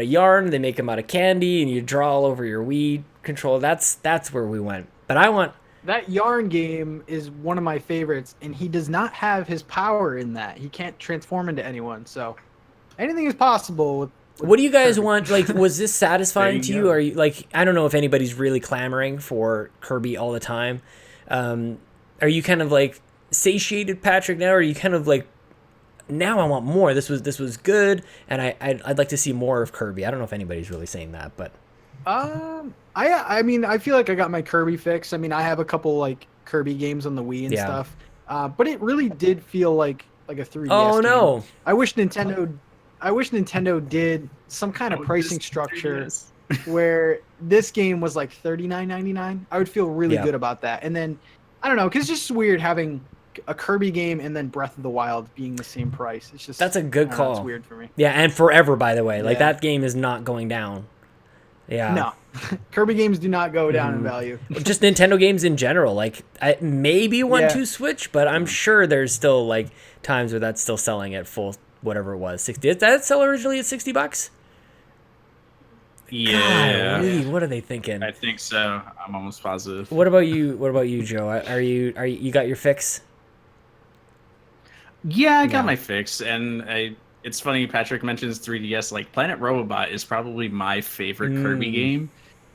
Speaker 1: of yarn, they make them out of candy, and you draw all over your Wii controller. That's where we went. But I want
Speaker 4: That yarn game is one of my favorites, and he does not have his power in that. He can't transform into anyone, so anything is possible with
Speaker 1: what do you guys want? Like, was this satisfying to you?
Speaker 3: go.
Speaker 1: Are you like, I don't know if anybody's really clamoring for Kirby all the time. Are you kind of like satiated, Patrick, now? Or are you kind of like, now I want more? This was good, and I'd like to see more of Kirby. I don't know if anybody's really saying that, but
Speaker 4: I mean, I feel like I got my Kirby fix. I mean, I have a couple like Kirby games on the Wii and stuff, but it really did feel like a 3DS
Speaker 1: oh
Speaker 4: game.
Speaker 1: no,
Speaker 4: I wish Nintendo did some kind of pricing structure where this game was like $39.99. I would feel really good about that. And then I don't know, because it's just weird having a Kirby game and then Breath of the Wild being the same price. It's just
Speaker 1: that's a good call.
Speaker 4: It's weird for me.
Speaker 1: Yeah, and forever, by the way. Like that game is not going down. Yeah.
Speaker 4: No, Kirby games do not go down in value.
Speaker 1: Just Nintendo games in general. Like maybe 1-2 Switch, but I'm sure there's still like times where that's still selling at full whatever it was, 60. Did that sell originally at $60?
Speaker 3: Yeah.
Speaker 1: Golly, what are they thinking?
Speaker 3: I think so. I'm almost positive.
Speaker 1: What about you, Joe? Are you got your fix?
Speaker 3: Yeah, I got my fix, and it's funny. Patrick mentions 3DS. Like Planet Robobot is probably my favorite Kirby game,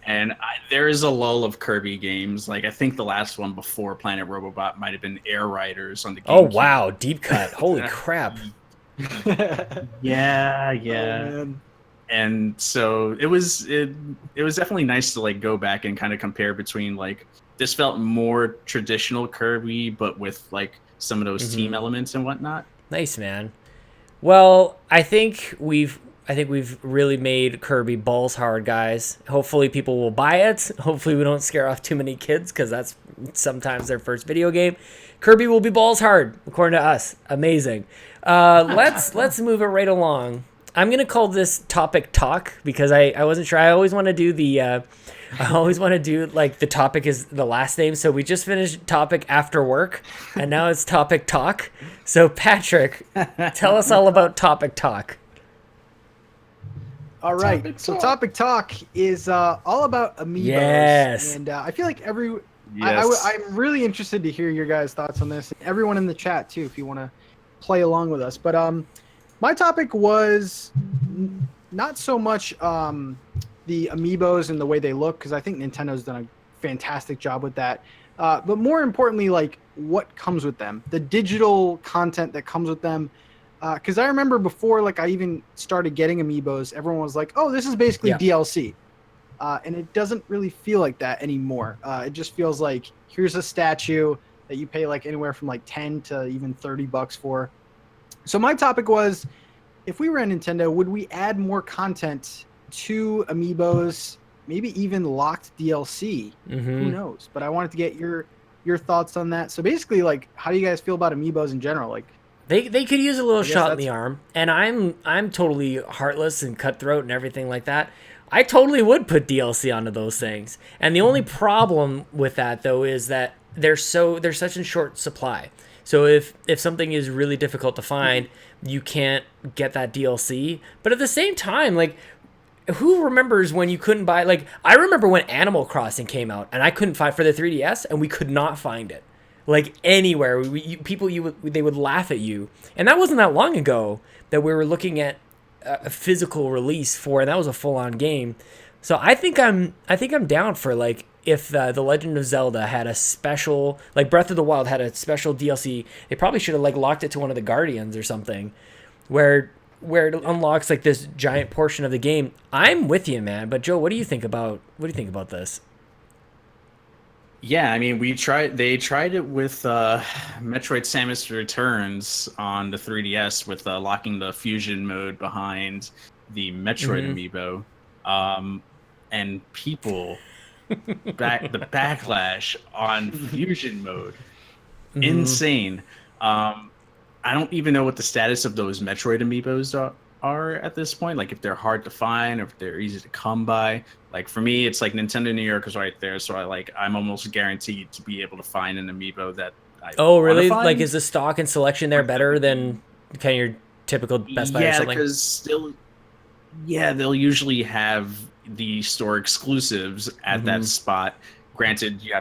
Speaker 3: and there is a lull of Kirby games. Like I think the last one before Planet Robobot might have been Air Riders on the GameCube.
Speaker 1: Oh wow, deep cut! Holy crap!
Speaker 3: Yeah.
Speaker 4: Oh,
Speaker 3: And so it was definitely nice to like go back and kind of compare between like this felt more traditional Kirby, but with like some of those team elements and whatnot.
Speaker 1: Nice, man. Well, I think we've really made Kirby balls hard, guys. Hopefully people will buy it. Hopefully we don't scare off too many kids, because that's sometimes their first video game. Kirby will be balls hard, according to us. Amazing. Let's move it right along. I'm gonna call this topic talk because I wasn't sure. I always want to do like the topic is the last name. So we just finished topic after work, and now it's topic talk. So Patrick, tell us all about topic talk.
Speaker 4: All right. Topic talk is all about Amiibos.
Speaker 1: Yes.
Speaker 4: And I feel like I'm really interested to hear your guys' thoughts on this. Everyone in the chat too, if you want to play along with us. But my topic was not so much the Amiibos and the way they look, because I think Nintendo's done a fantastic job with that. But more importantly, like what comes with them, the digital content that comes with them. Because I remember before, like I even started getting Amiibos, everyone was like, "Oh, this is basically DLC," and it doesn't really feel like that anymore. It just feels like here's a statue that you pay like anywhere from like $10 to even $30 for. So my topic was, if we were at Nintendo, would we add more content to Amiibos? Maybe even locked DLC. Who knows? But I wanted to get your thoughts on that. So basically, like, how do you guys feel about Amiibos in general? Like,
Speaker 1: They could use a little shot in the arm, and I'm totally heartless and cutthroat and everything like that. I totally would put DLC onto those things. And the only problem with that though is that they're such in short supply. So if something is really difficult to find, you can't get that DLC. But at the same time, like, who remembers when you couldn't buy, like, I remember when Animal Crossing came out and I couldn't find for the 3DS, and we could not find it, like, anywhere. They would laugh at you, and that wasn't that long ago that we were looking at a physical release for, and that was a full-on game. So I think I'm down for, like, if The Legend of Zelda had a special, like Breath of the Wild had a special DLC, they probably should have, like, locked it to one of the Guardians or something, where it unlocks, like, this giant portion of the game. I'm with you, man. But Joe, what do you think about this?
Speaker 3: Yeah, I mean, they tried it with Metroid Samus Returns on the 3DS with locking the fusion mode behind the Metroid amiibo, and people the backlash on fusion mode, insane. I don't even know what the status of those Metroid amiibos are at this point. Like, if they're hard to find or if they're easy to come by. Like, for me, it's like Nintendo New York is right there, so I'm almost guaranteed to be able to find an amiibo that I
Speaker 1: Oh, really?
Speaker 3: find.
Speaker 1: Like, is the stock and selection there better than kind of your typical Best Buy or something?
Speaker 3: Yeah, because they'll usually have the store exclusives at that spot. Granted, you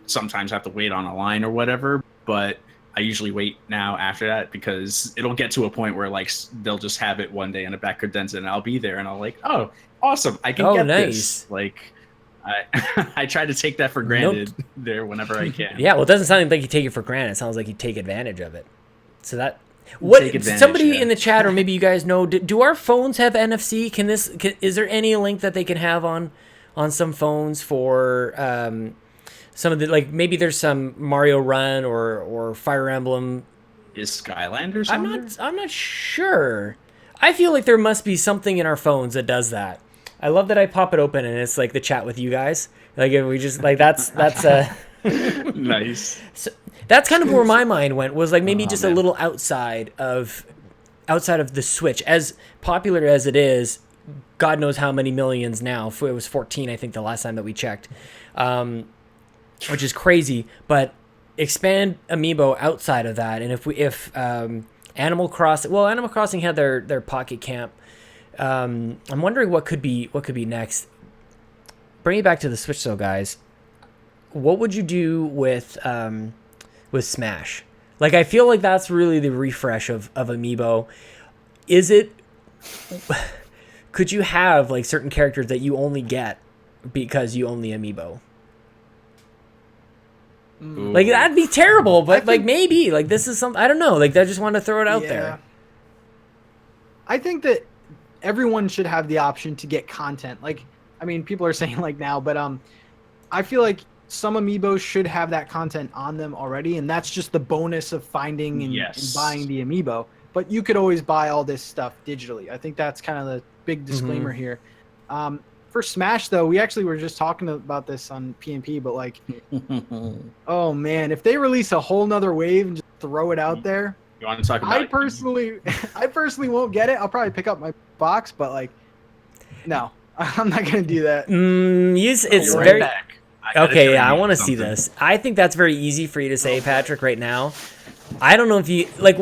Speaker 3: sometimes have to wait on a line or whatever, but I usually wait now after that because it'll get to a point where, like, they'll just have it one day in a back credenza and I'll be there and I'll like, oh, awesome, I can get this. Like, I try to take that for granted there whenever I can.
Speaker 1: Yeah, well, it doesn't sound like you take it for granted. It sounds like you take advantage of it. So that somebody in the chat, or maybe you guys know, do our phones have NFC? Is there any link that they can have on some phones for some of the, like, maybe there's some Mario Run or Fire Emblem?
Speaker 3: Is Skylanders on there?
Speaker 1: I'm not sure. I feel like there must be something in our phones that does that. I love that I pop it open and it's like the chat with you guys. Like, if we just, like, that's
Speaker 3: nice.
Speaker 1: So that's kind of where my mind went, was like maybe just a little outside of the Switch. As popular as it is, God knows how many millions now. It was 14, I think, the last time that we checked, which is crazy. But expand Amiibo outside of that, and if Animal Crossing had their Pocket Camp. I'm wondering what could be next. Bring it back to the Switch, though, guys. What would you do with Smash? Like, I feel like that's really the refresh of Amiibo. Is it? Could you have, like, certain characters that you only get because you own the Amiibo?
Speaker 3: Ooh.
Speaker 1: Like, that'd be terrible, but like, maybe, like, this is something, I don't know, like, I just want to throw it out there.
Speaker 4: I think that everyone should have the option to get content. Like, I mean, people are saying, like, now, but I feel like some Amiibos should have that content on them already, and that's just the bonus of finding and buying the Amiibo. But you could always buy all this stuff digitally. I think that's kind of the big disclaimer here. For Smash, though, we actually were just talking about this on PNP, but, like, oh man, if they release a whole nother wave and just throw it out there,
Speaker 3: you want to talk about
Speaker 4: I personally won't get it. I'll probably pick up my box, but, like, no, I'm not gonna do that.
Speaker 1: It's very okay. Yeah, I want to see this. I think that's very easy for you to say, Patrick, right now. I don't know if you like.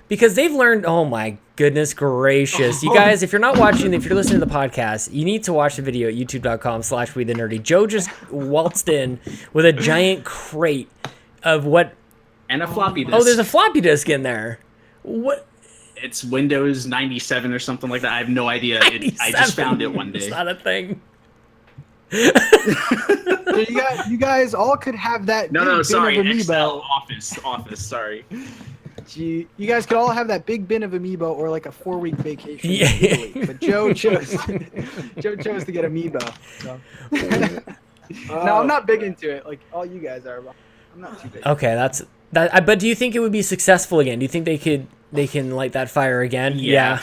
Speaker 1: Because they've learned, oh my goodness gracious. You guys, if you're not watching, if you're listening to the podcast, you need to watch the video at youtube.com/WeTheNerdy. Joe just waltzed in with a giant crate of what?
Speaker 3: And a floppy disk.
Speaker 1: Oh, there's a floppy disk in there. What?
Speaker 3: It's Windows 97 or something like that. I have no idea. I just found it one day.
Speaker 1: It's not a thing.
Speaker 4: So you guys all could have that.
Speaker 3: No, sorry.
Speaker 4: Bin of Amiibo.
Speaker 3: Excel office, sorry.
Speaker 4: You guys could all have that big bin of Amiibo or like a 4-week vacation.
Speaker 1: Yeah.
Speaker 4: In Italy, but Joe chose to get Amiibo. So. No, I'm not big into it like all you guys are. But I'm not too big.
Speaker 1: Okay, that's that. But do you think it would be successful again? Do you think they can light that fire again?
Speaker 3: Yeah.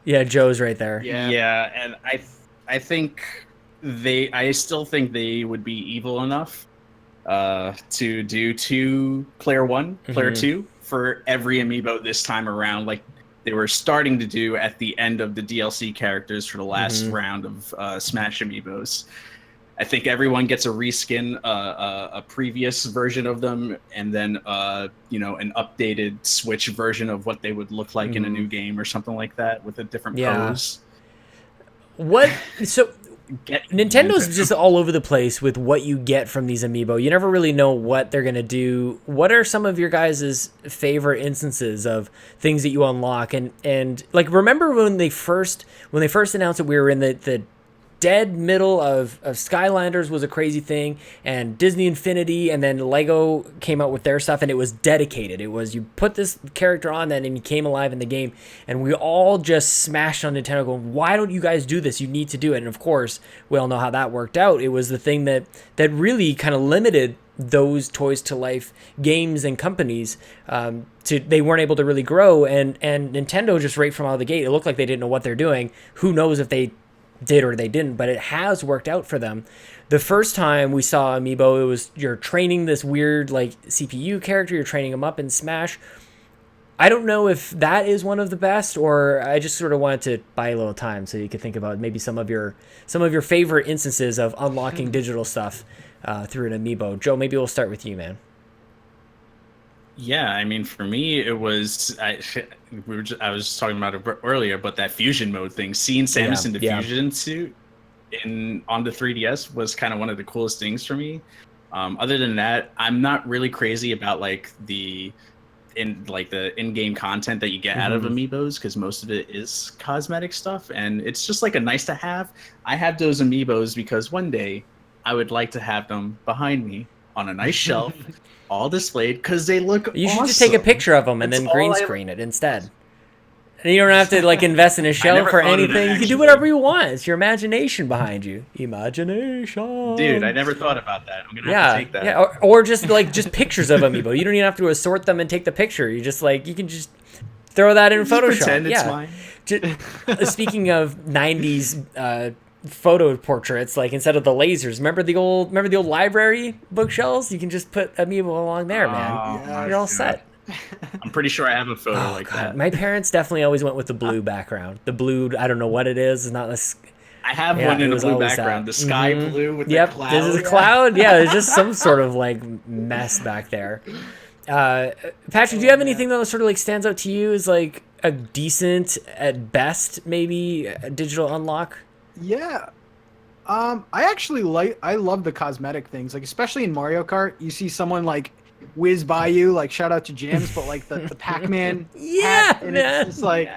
Speaker 1: Yeah, Joe's right there.
Speaker 3: Yeah, and I think I still think they would be evil enough to do player 1, player 2 for every Amiibo this time around, like they were starting to do at the end of the DLC characters for the last round of Smash Amiibos. I think everyone gets a reskin, a previous version of them, and then you know, an updated Switch version of what they would look like in a new game or something like that with a different pose.
Speaker 1: What? So Nintendo's just all over the place with what you get from these amiibo. You never really know what they're gonna do. What are some of your guys' favorite instances of things that you unlock? And like, remember when they first announced that we were in the dead middle of Skylanders was a crazy thing, and Disney Infinity, and then Lego came out with their stuff, and it was dedicated. It was, you put this character on that and he came alive in the game, and we all just smashed on Nintendo going, why don't you guys do this? You need to do it. And of course, we all know how that worked out. It was the thing that really kind of limited those toys to life games and companies. They weren't able to really grow, and Nintendo just right from out of the gate, it looked like they didn't know what they're doing. Who knows if they did or they didn't, but it has worked out for them. The first time we saw Amiibo, it was, you're training this weird like CPU character, you're training him up in Smash. I don't know if that is one of the best, or I just sort of wanted to buy a little time so you could think about maybe some of your favorite instances of unlocking digital stuff through an Amiibo. Joe, maybe we'll start with you, man.
Speaker 3: Yeah, I mean, for me, it was I was talking about it earlier, but that fusion mode thing, seeing Samus in the fusion suit on the 3DS was kind of one of the coolest things for me. Other than that, I'm not really crazy about like the in-game content that you get out of Amiibos, because most of it is cosmetic stuff, and it's just like a nice to have. I have those Amiibos because one day I would like to have them behind me on a nice shelf. All displayed because they look awesome.
Speaker 1: You should just take a picture of them and then green screen it instead. And you don't have to like invest in a shelf or anything. You can do whatever you want. It's your imagination behind you. Imagination.
Speaker 3: Dude, I never thought about that. I'm gonna have to take that.
Speaker 1: Yeah, or just pictures of Amiibo. You don't even have to assort them and take the picture. You just you can just throw that in Photoshop.
Speaker 3: Pretend it's mine.
Speaker 1: Speaking of 90s photo portraits, like instead of the lasers, remember the old library bookshelves? You can just put Amiibo along there, man. You're all set.
Speaker 3: I'm pretty sure I have a photo like that.
Speaker 1: My parents definitely always went with the blue background. The blue, I don't know what it is. It's not this.
Speaker 3: I have one in the blue background. The sky blue with the cloud.
Speaker 1: This is a cloud. Yeah, there's just some sort of like mess back there. Patrick, do you have anything that sort of like stands out to you as like a decent, at best, maybe digital unlock?
Speaker 4: Yeah. I actually I love the cosmetic things, like especially in Mario Kart, you see someone like whiz by you, like shout out to Jams, but like the Pac-Man hat, and it's just like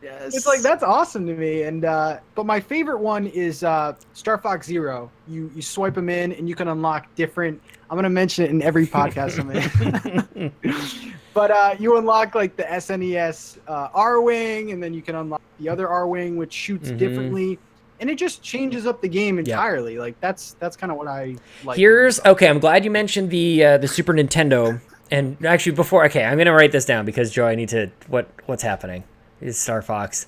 Speaker 4: it's like, that's awesome to me. And but my favorite one is Star Fox Zero. You swipe them in and you can unlock different, I'm gonna mention it in every podcast I'm in. But you unlock like the SNES R-Wing, and then you can unlock the other R-Wing, which shoots differently. And it just changes up the game entirely. Like that's kind of what I like.
Speaker 1: Okay, I'm glad you mentioned the Super Nintendo. And actually, I'm gonna write this down because Joe, I need to. What's happening? Is Star Fox?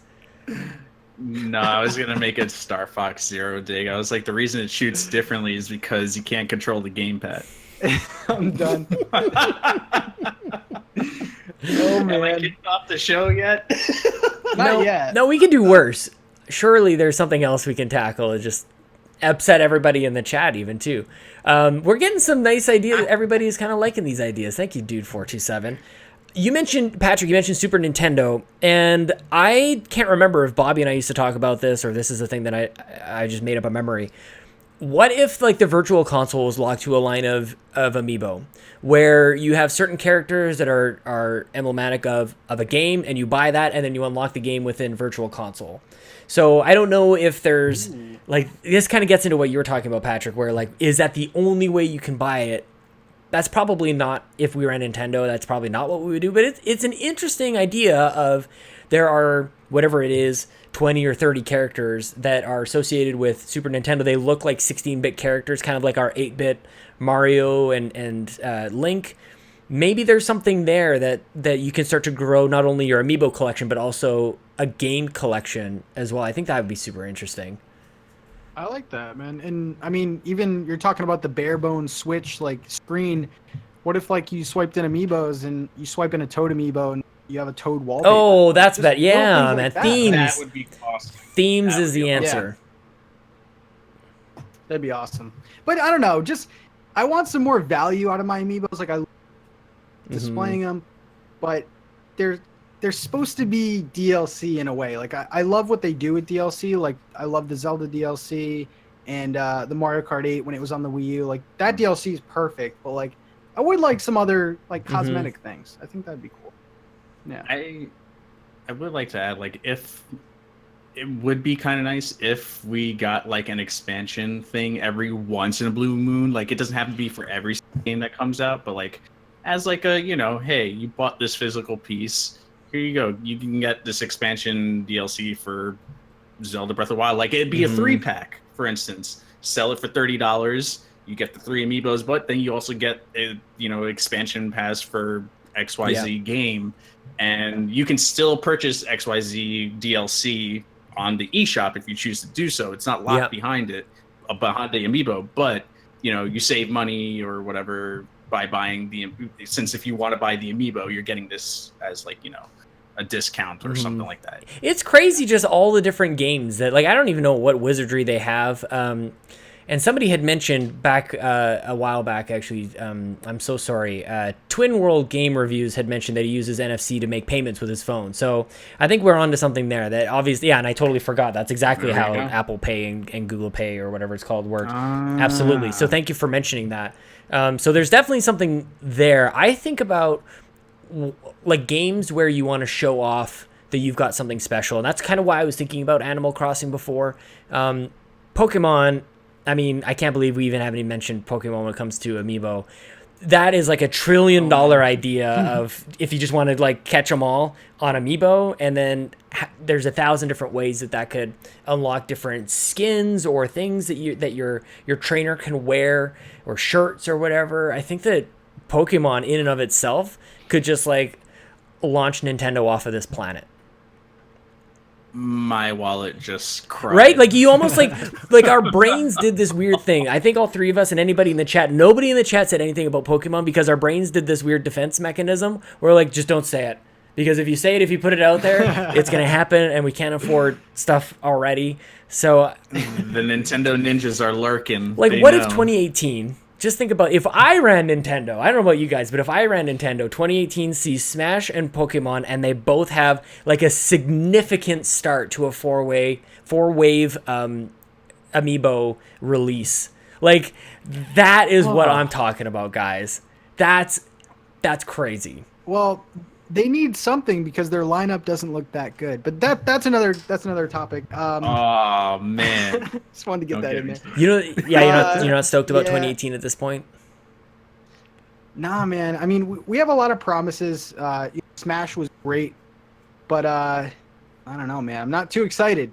Speaker 3: No, I was gonna make it Star Fox Zero dig. I was like, the reason it shoots differently is because you can't control the gamepad.
Speaker 4: I'm done.
Speaker 3: Oh man! Am I kicked off the show yet?
Speaker 4: Not yet.
Speaker 1: No, we can do worse. Surely there's something else we can tackle and just upset everybody in the chat even too. We're getting some nice ideas. Everybody is kind of liking these ideas. Thank you, dude 427. You mentioned, Patrick, Super Nintendo, and I can't remember if Bobby and I used to talk about this, or this is a thing that I just made up a memory. What if like the virtual console was locked to a line of Amiibo, where you have certain characters that are emblematic of a game, and you buy that, and then you unlock the game within virtual console. So I don't know if there's like, this kind of gets into what you were talking about, Patrick, where like, is that the only way you can buy it? That's probably not, if we were at Nintendo, that's probably not what we would do, but it's an interesting idea of, there are, whatever it is, 20 or 30 characters that are associated with Super Nintendo. They look like 16-bit characters, kind of like our 8-bit Mario and Link. Maybe there's something there that you can start to grow not only your Amiibo collection, but also a game collection as well. I think that would be super interesting.
Speaker 4: I like that, man. And I mean, even you're talking about the bare bones Switch like screen. What if like you swiped in Amiibos and you swipe in a Toad Amiibo and you have a Toad wallpaper?
Speaker 1: Oh, that's bad. Yeah, man.
Speaker 3: Themes. That would be awesome.
Speaker 1: Themes is the answer.
Speaker 4: That'd be awesome. But I don't know, just I want some more value out of my amiibos. Like I love displaying them, but they're supposed to be DLC in a way. Like I love what they do with DLC. Like I love the Zelda DLC and the Mario Kart 8 when it was on the Wii U. Like that DLC is perfect, but like I would like some other like cosmetic things. I think that'd be cool. Yeah.
Speaker 3: I would like to add, like, if it would be kind of nice if we got like an expansion thing every once in a blue moon. Like it doesn't have to be for every game that comes out, but like as like a, you know, hey, you bought this physical piece, here you go, you can get this expansion DLC for Zelda Breath of the Wild. Like it'd be a 3-pack, for instance. Sell it for $30. You get the 3 amiibos, but then you also get a, you know, expansion pass for XYZ game, and you can still purchase XYZ DLC on the eShop if you choose to do so. It's not locked behind it, behind the amiibo, but you know, you save money or whatever by buying the, since if you want to buy the amiibo, you're getting this as like, you know, a discount or something like that.
Speaker 1: It's crazy just all the different games that, like, I don't even know what wizardry they have. And somebody had mentioned back a while back, actually, I'm so sorry, Twin World Game Reviews had mentioned that he uses NFC to make payments with his phone. So I think we're onto something there that obviously, and I totally forgot. That's exactly how Apple Pay and Google Pay or whatever it's called work. Absolutely. So thank you for mentioning that. So there's definitely something there. I think about like games where you want to show off that you've got something special. And that's kind of why I was thinking about Animal Crossing before. Pokemon, I mean, I can't believe we even haven't even mentioned Pokemon when it comes to Amiibo. That is like $1 trillion idea of if you just want to like catch them all on Amiibo, and then there's 1,000 different ways that could unlock different skins or things that your trainer can wear, or shirts or whatever. I think that Pokemon in and of itself could just like launch Nintendo off of this planet.
Speaker 3: My wallet just cried.
Speaker 1: Right? Like you almost like our brains did this weird thing. I think all three of us and anybody in the chat, nobody in the chat said anything about Pokemon because our brains did this weird defense mechanism where like, just don't say it. Because if you say it, if you put it out there, it's going to happen and we can't afford stuff already. So
Speaker 3: the Nintendo ninjas are lurking.
Speaker 1: Like what if 2018, just think about if I ran Nintendo, I don't know about you guys, but if I ran Nintendo, 2018 sees Smash and Pokemon, and they both have like a significant start to a four-wave Amiibo release. Like that is what I'm talking about, guys. That's crazy.
Speaker 4: Well, they need something because their lineup doesn't look that good. But that's another topic.
Speaker 3: Oh man,
Speaker 4: just wanted to get that in there.
Speaker 1: You know, you're not stoked about 2018 at this point.
Speaker 4: Nah, man. I mean, we have a lot of promises. Smash was great, but I don't know, man. I'm not too excited.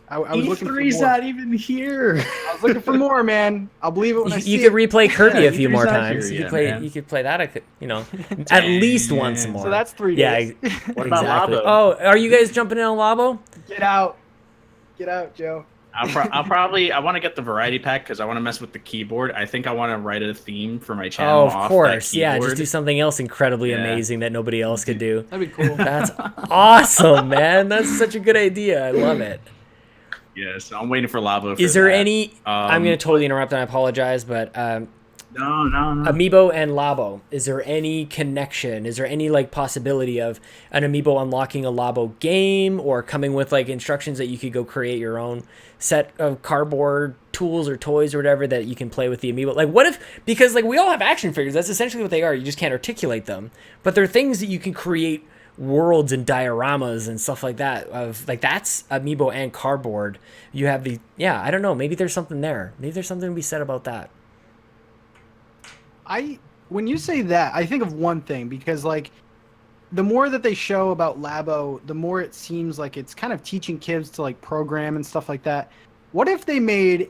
Speaker 4: I was looking for more.
Speaker 3: E3's not even here.
Speaker 4: I was looking for more, man. I'll believe it when I see it.
Speaker 1: You could replay Kirby a few
Speaker 3: E3's
Speaker 1: more
Speaker 3: not
Speaker 1: times.
Speaker 3: here
Speaker 1: You
Speaker 3: yet,
Speaker 1: could play that, at least once more.
Speaker 4: So that's 3 days.
Speaker 1: Yeah,
Speaker 3: What about
Speaker 1: exactly.
Speaker 3: Labo?
Speaker 1: Oh, are you guys jumping in on Labo?
Speaker 4: Get out, Joe.
Speaker 3: I want to get the variety pack because I want to mess with the keyboard. I think I want to write a theme for my channel.
Speaker 1: Oh, of
Speaker 3: off
Speaker 1: course.
Speaker 3: that
Speaker 1: Yeah,
Speaker 3: keyboard.
Speaker 1: just do something else incredibly amazing that nobody else could do.
Speaker 4: That'd be cool.
Speaker 1: That's awesome, man. That's such a good idea. I love it.
Speaker 3: Yes, I'm waiting for Labo.
Speaker 1: Is there any? I'm going to totally interrupt and I apologize, but
Speaker 3: No.
Speaker 1: Amiibo and Labo, is there any connection? Is there any like possibility of an Amiibo unlocking a Labo game or coming with like instructions that you could go create your own set of cardboard tools or toys or whatever that you can play with the Amiibo? Like what if, because like we all have action figures, that's essentially what they are. You just can't articulate them, but they're things that you can create worlds and dioramas and stuff like that of like, that's Amiibo and cardboard. You have I don't know, maybe there's something there. Maybe there's something to be said about that.
Speaker 4: When you say that, I think of one thing, because like the more that they show about Labo, the more it seems like it's kind of teaching kids to like program and stuff like that. What if they made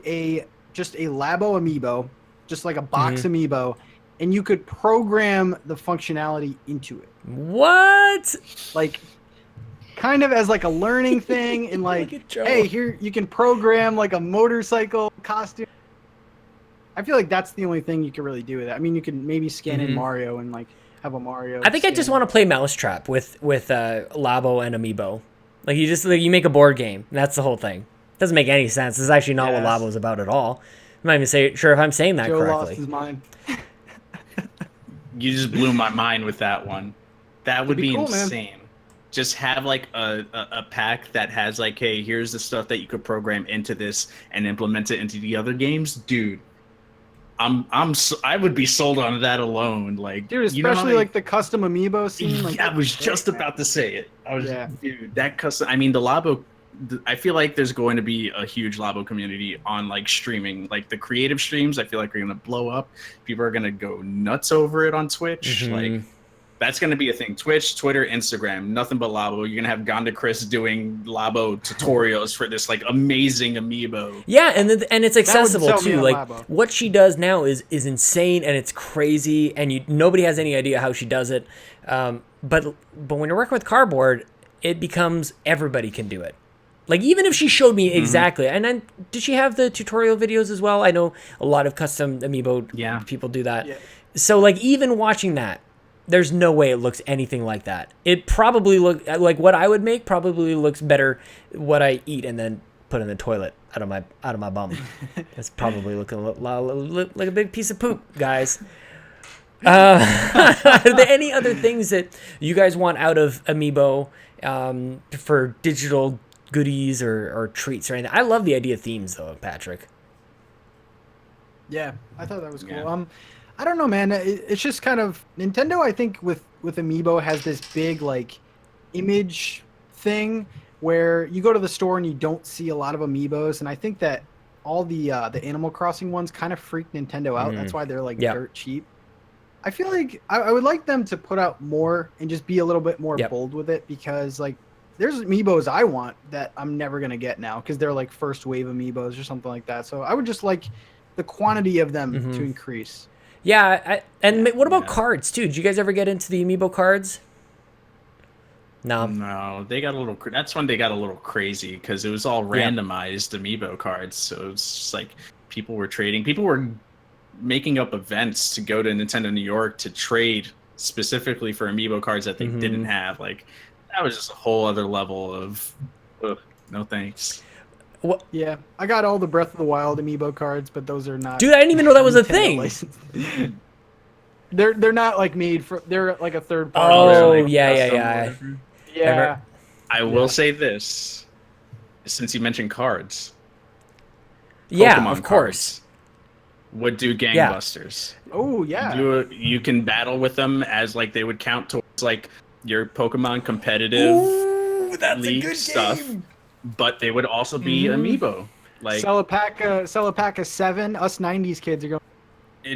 Speaker 4: just a Labo Amiibo, just like a box Amiibo, and you could program the functionality into it?
Speaker 1: What?
Speaker 4: Like kind of as like a learning thing, and like, hey, here you can program like a motorcycle costume. I feel like that's the only thing you can really do with it. I mean, you can maybe scan in Mario and like have a Mario.
Speaker 1: I think I just want to play Mousetrap with Labo and Amiibo. Like you make a board game. And that's the whole thing. Doesn't make any sense. This is actually not what Labo is about at all. I'm not even sure if I'm saying that
Speaker 4: Joe
Speaker 1: correctly.
Speaker 4: lost his mind.
Speaker 3: You just blew my mind with that one. That would be
Speaker 4: cool,
Speaker 3: insane. Man. Just have like a pack that has like, hey, here's the stuff that you could program into this and implement it into the other games, dude. I would be sold on that alone. Like,
Speaker 4: dude, especially like the custom amiibo scene. Like,
Speaker 3: I was just about to say it. Dude, that custom. I mean, the Labo. I feel like there's going to be a huge Labo community on like streaming, like the creative streams. I feel like are going to blow up. People are going to go nuts over it on Twitch. Like, that's going to be a thing. Twitch, Twitter, Instagram, nothing but Labo. You're going to have Gonda Chris doing Labo tutorials for this like amazing amiibo.
Speaker 1: Yeah, and it's accessible too. Like
Speaker 4: Labo.
Speaker 1: What she does now is insane and it's crazy, and nobody has any idea how she does it. But when you're working with cardboard, it becomes everybody can do it. Like, even if she showed me exactly, and then did she have the tutorial videos as well? I know a lot of custom amiibo people do that. Yeah. So like, even watching that, there's no way it looks anything like that. It probably like what I would make probably looks better what I eat and then put in the toilet out of my bum. It's probably looking like a big piece of poop, guys. Are there any other things that you guys want out of Amiibo for digital goodies or treats or anything? I love the idea of themes though, Patrick.
Speaker 4: Yeah, I thought that was cool.
Speaker 3: Yeah.
Speaker 4: I don't know, man. It's just kind of Nintendo. I think with Amiibo has this big like image thing where you go to the store and you don't see a lot of Amiibos, and I think that all the Animal Crossing ones kind of freak Nintendo out. That's why they're like dirt cheap. I feel like I would like them to put out more and just be a little bit more bold with it, because like there's Amiibos I want that I'm never gonna get now because they're like first wave Amiibos or something like that. So I would just like the quantity of them to increase.
Speaker 1: Yeah, what about cards too? Did you guys ever get into the Amiibo cards?
Speaker 3: No, they got a little. That's when they got a little crazy because it was all randomized Amiibo cards. So it's just like people were trading. People were making up events to go to Nintendo New York to trade specifically for Amiibo cards that they didn't have. Like, that was just a whole other level of no thanks.
Speaker 1: What?
Speaker 4: Yeah, I got all the Breath of the Wild Amiibo cards, but those are not.
Speaker 1: Dude, I didn't even know that was a thing.
Speaker 4: They're not like made for. They're like a third party.
Speaker 1: Oh
Speaker 3: like
Speaker 1: yeah.
Speaker 3: I will say this, since you mentioned cards.
Speaker 1: Yeah,
Speaker 3: Pokemon
Speaker 1: of course.
Speaker 3: Cards would do gangbusters.
Speaker 4: Oh yeah.
Speaker 3: You can battle with them as like they would count towards like your Pokemon competitive league stuff. But they would also be Amiibo. Like,
Speaker 4: sell a pack of 7. Us 90s kids are going.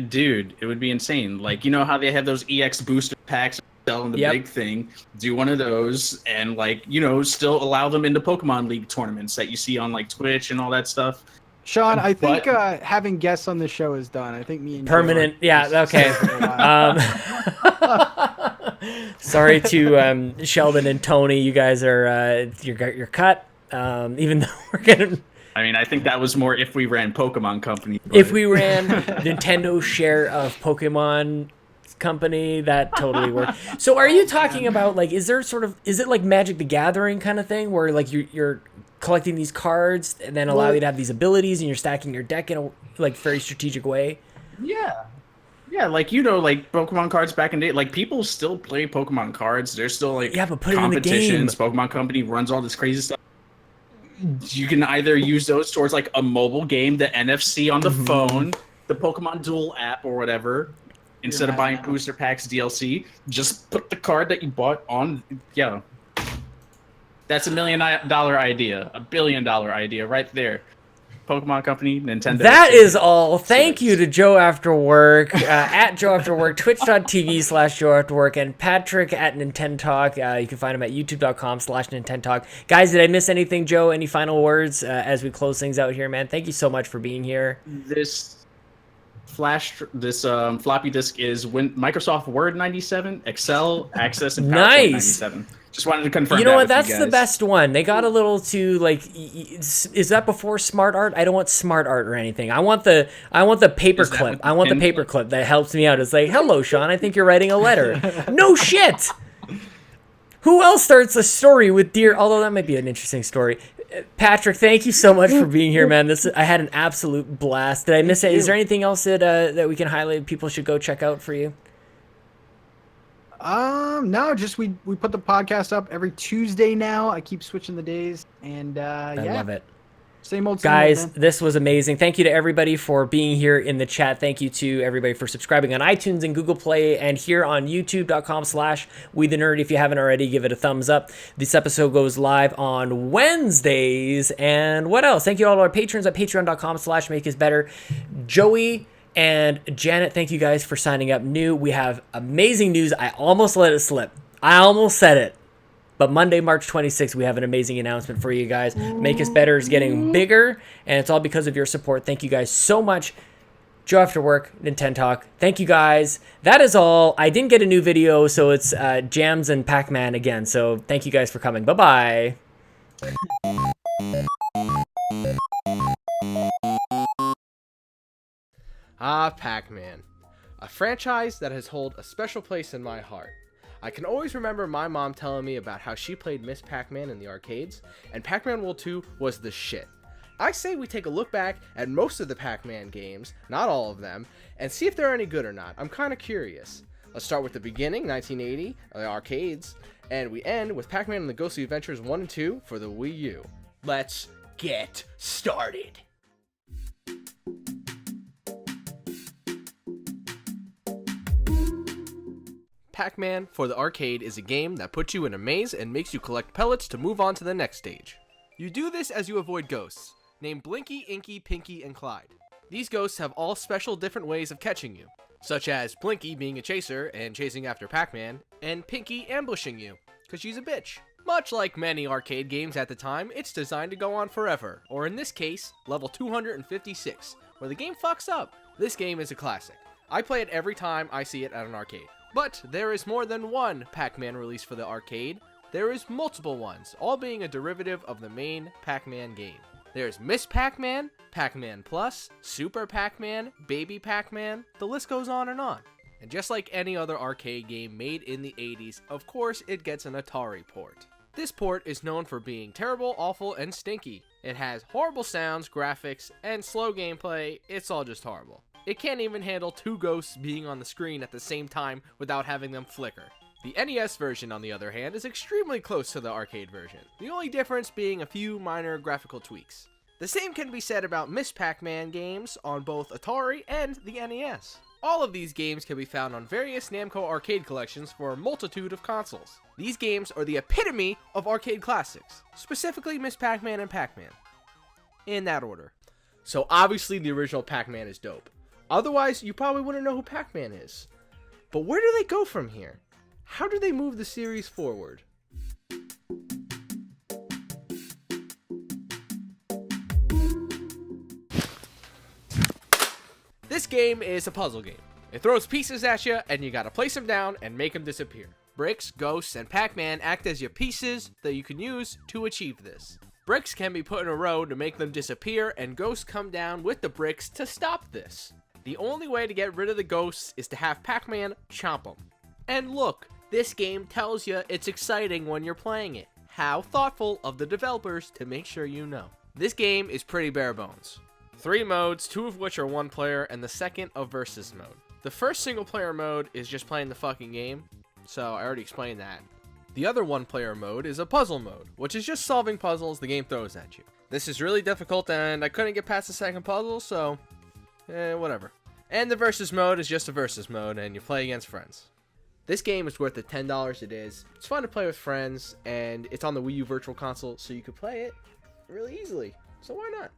Speaker 3: Dude, it would be insane. Like, you know how they have those EX booster packs selling the big thing? Do one of those and like, you know, still allow them into Pokemon League tournaments that you see on like Twitch and all that stuff.
Speaker 4: Sean, I think having guests on the show is done. I think me and
Speaker 1: permanent. Okay. Sorry to Sheldon and Tony. You guys are you're cut. Even though we're gonna.
Speaker 3: I mean, I think that was more if we ran Pokemon Company. But...
Speaker 1: If we ran Nintendo's share of Pokemon Company, that totally worked. So, are you talking about like, is it like Magic the Gathering kind of thing where like you're collecting these cards and then allow you to have these abilities and you're stacking your deck in a like very strategic way?
Speaker 3: Yeah, like, you know, like Pokemon cards back in the day, like people still play Pokemon cards. There's still like
Speaker 1: but put
Speaker 3: competitions.
Speaker 1: It in the game.
Speaker 3: Pokemon Company runs all this crazy stuff. You can either use those towards like a mobile game, the NFC on the phone, the Pokemon Duel app or whatever. Instead of buying booster packs DLC, just put the card that you bought on. Yeah, that's $1 million idea, $1 billion idea right there. Pokemon Company, Nintendo.
Speaker 1: That is all. Thank you to JoAfterWork, at JoAfterWork, twitch.tv/JoAfterWork, and Patrick at Nintentalk. You can find him at youtube.com/Nintentalk. Guys, did I miss anything, Joe? Any final words as we close things out here, man? Thank you so much for being here.
Speaker 3: This floppy disk is Microsoft Word 97, Excel, Access, and PowerPoint 97. Just wanted to confirm.
Speaker 1: You know
Speaker 3: that
Speaker 1: what?
Speaker 3: with
Speaker 1: That's
Speaker 3: you
Speaker 1: the
Speaker 3: guys.
Speaker 1: best one. They got a little too like. Is that before smart art? I don't want smart art or anything. I want the paperclip. I want the paperclip that helps me out. It's like, hello, Sean. I think you're writing a letter. No shit. Who else starts a story with dear? Although that might be an interesting story. Patrick, thank you so much for being here, man. I had an absolute blast. Did I miss it? Is there anything else that we can highlight people should go check out for you?
Speaker 4: No, just we put the podcast up every Tuesday now. I keep switching the days, and
Speaker 1: I love it.
Speaker 4: Same old
Speaker 1: Guys,
Speaker 4: man.
Speaker 1: this was amazing. Thank you to everybody for being here in the chat. Thank you to everybody for subscribing on iTunes and Google Play and here on youtube.com/WeTheNerd. If you haven't already, give it a thumbs up. This episode goes live on Wednesdays. And what else? Thank you to all our patrons at patreon.com/MakeUsBetter. Joey and Janet, thank you guys for signing up new. We have amazing news. I almost let it slip. I almost said it. But Monday, March 26th, we have an amazing announcement for you guys. Make Us Better is getting bigger, and it's all because of your support. Thank you guys so much. JoAfterWork, Nintentalk. Thank you guys. That is all. I didn't get a new video, so it's Jams and Pac-Man again. So thank you guys for coming. Bye-bye.
Speaker 5: Pac-Man. A franchise that has held a special place in my heart. I can always remember my mom telling me about how she played Miss Pac-Man in the arcades, and Pac-Man World 2 was the shit. I say we take a look back at most of the Pac-Man games, not all of them, and see if they're any good or not. I'm kind of curious. Let's start with the beginning, 1980, the arcades, and we end with Pac-Man and the Ghostly Adventures 1 and 2 for the Wii U. Let's get started. Pac-Man for the arcade is a game that puts you in a maze and makes you collect pellets to move on to the next stage. You do this as you avoid ghosts, named Blinky, Inky, Pinky, and Clyde. These ghosts have all special different ways of catching you, such as Blinky being a chaser and chasing after Pac-Man, and Pinky ambushing you, because she's a bitch. Much like many arcade games at the time, it's designed to go on forever, or in this case, level 256, where the game fucks up. This game is a classic. I play it every time I see it at an arcade. But there is more than one Pac-Man release for the arcade. There is multiple ones, all being a derivative of the main Pac-Man game. There's Miss Pac-Man, Pac-Man Plus, Super Pac-Man, Baby Pac-Man, the list goes on. And just like any other arcade game made in the 80s, of course it gets an Atari port. This port is known for being terrible, awful, and stinky. It has horrible sounds, graphics, and slow gameplay. It's all just horrible. It can't even handle two ghosts being on the screen at the same time without having them flicker. The NES version, on the other hand, is extremely close to the arcade version, the only difference being a few minor graphical tweaks. The same can be said about Miss Pac-Man games on both Atari and the NES. All of these games can be found on various Namco arcade collections for a multitude of consoles. These games are the epitome of arcade classics, specifically Miss Pac-Man and Pac-Man. In that order. So obviously the original Pac-Man is dope. Otherwise, you probably wouldn't know who Pac-Man is. But where do they go from here? How do they move the series forward? This game is a puzzle game. It throws pieces at you, and you gotta place them down and make them disappear. Bricks, ghosts, and Pac-Man act as your pieces that you can use to achieve this. Bricks can be put in a row to make them disappear, and ghosts come down with the bricks to stop this. The only way to get rid of the ghosts is to have Pac-Man chomp them. And look, this game tells you it's exciting when you're playing it. How thoughtful of the developers to make sure you know. This game is pretty bare bones. 3 modes, 2 of which are 1 player, and the second a versus mode. The first single player mode is just playing the fucking game, so I already explained that. The other 1 player mode is a puzzle mode, which is just solving puzzles the game throws at you. This is really difficult and I couldn't get past the second puzzle, so whatever. And the versus mode is just a versus mode and you play against friends. This game is worth the $10 it is. It's fun to play with friends and it's on the Wii U Virtual Console, so you can play it really easily. So why not?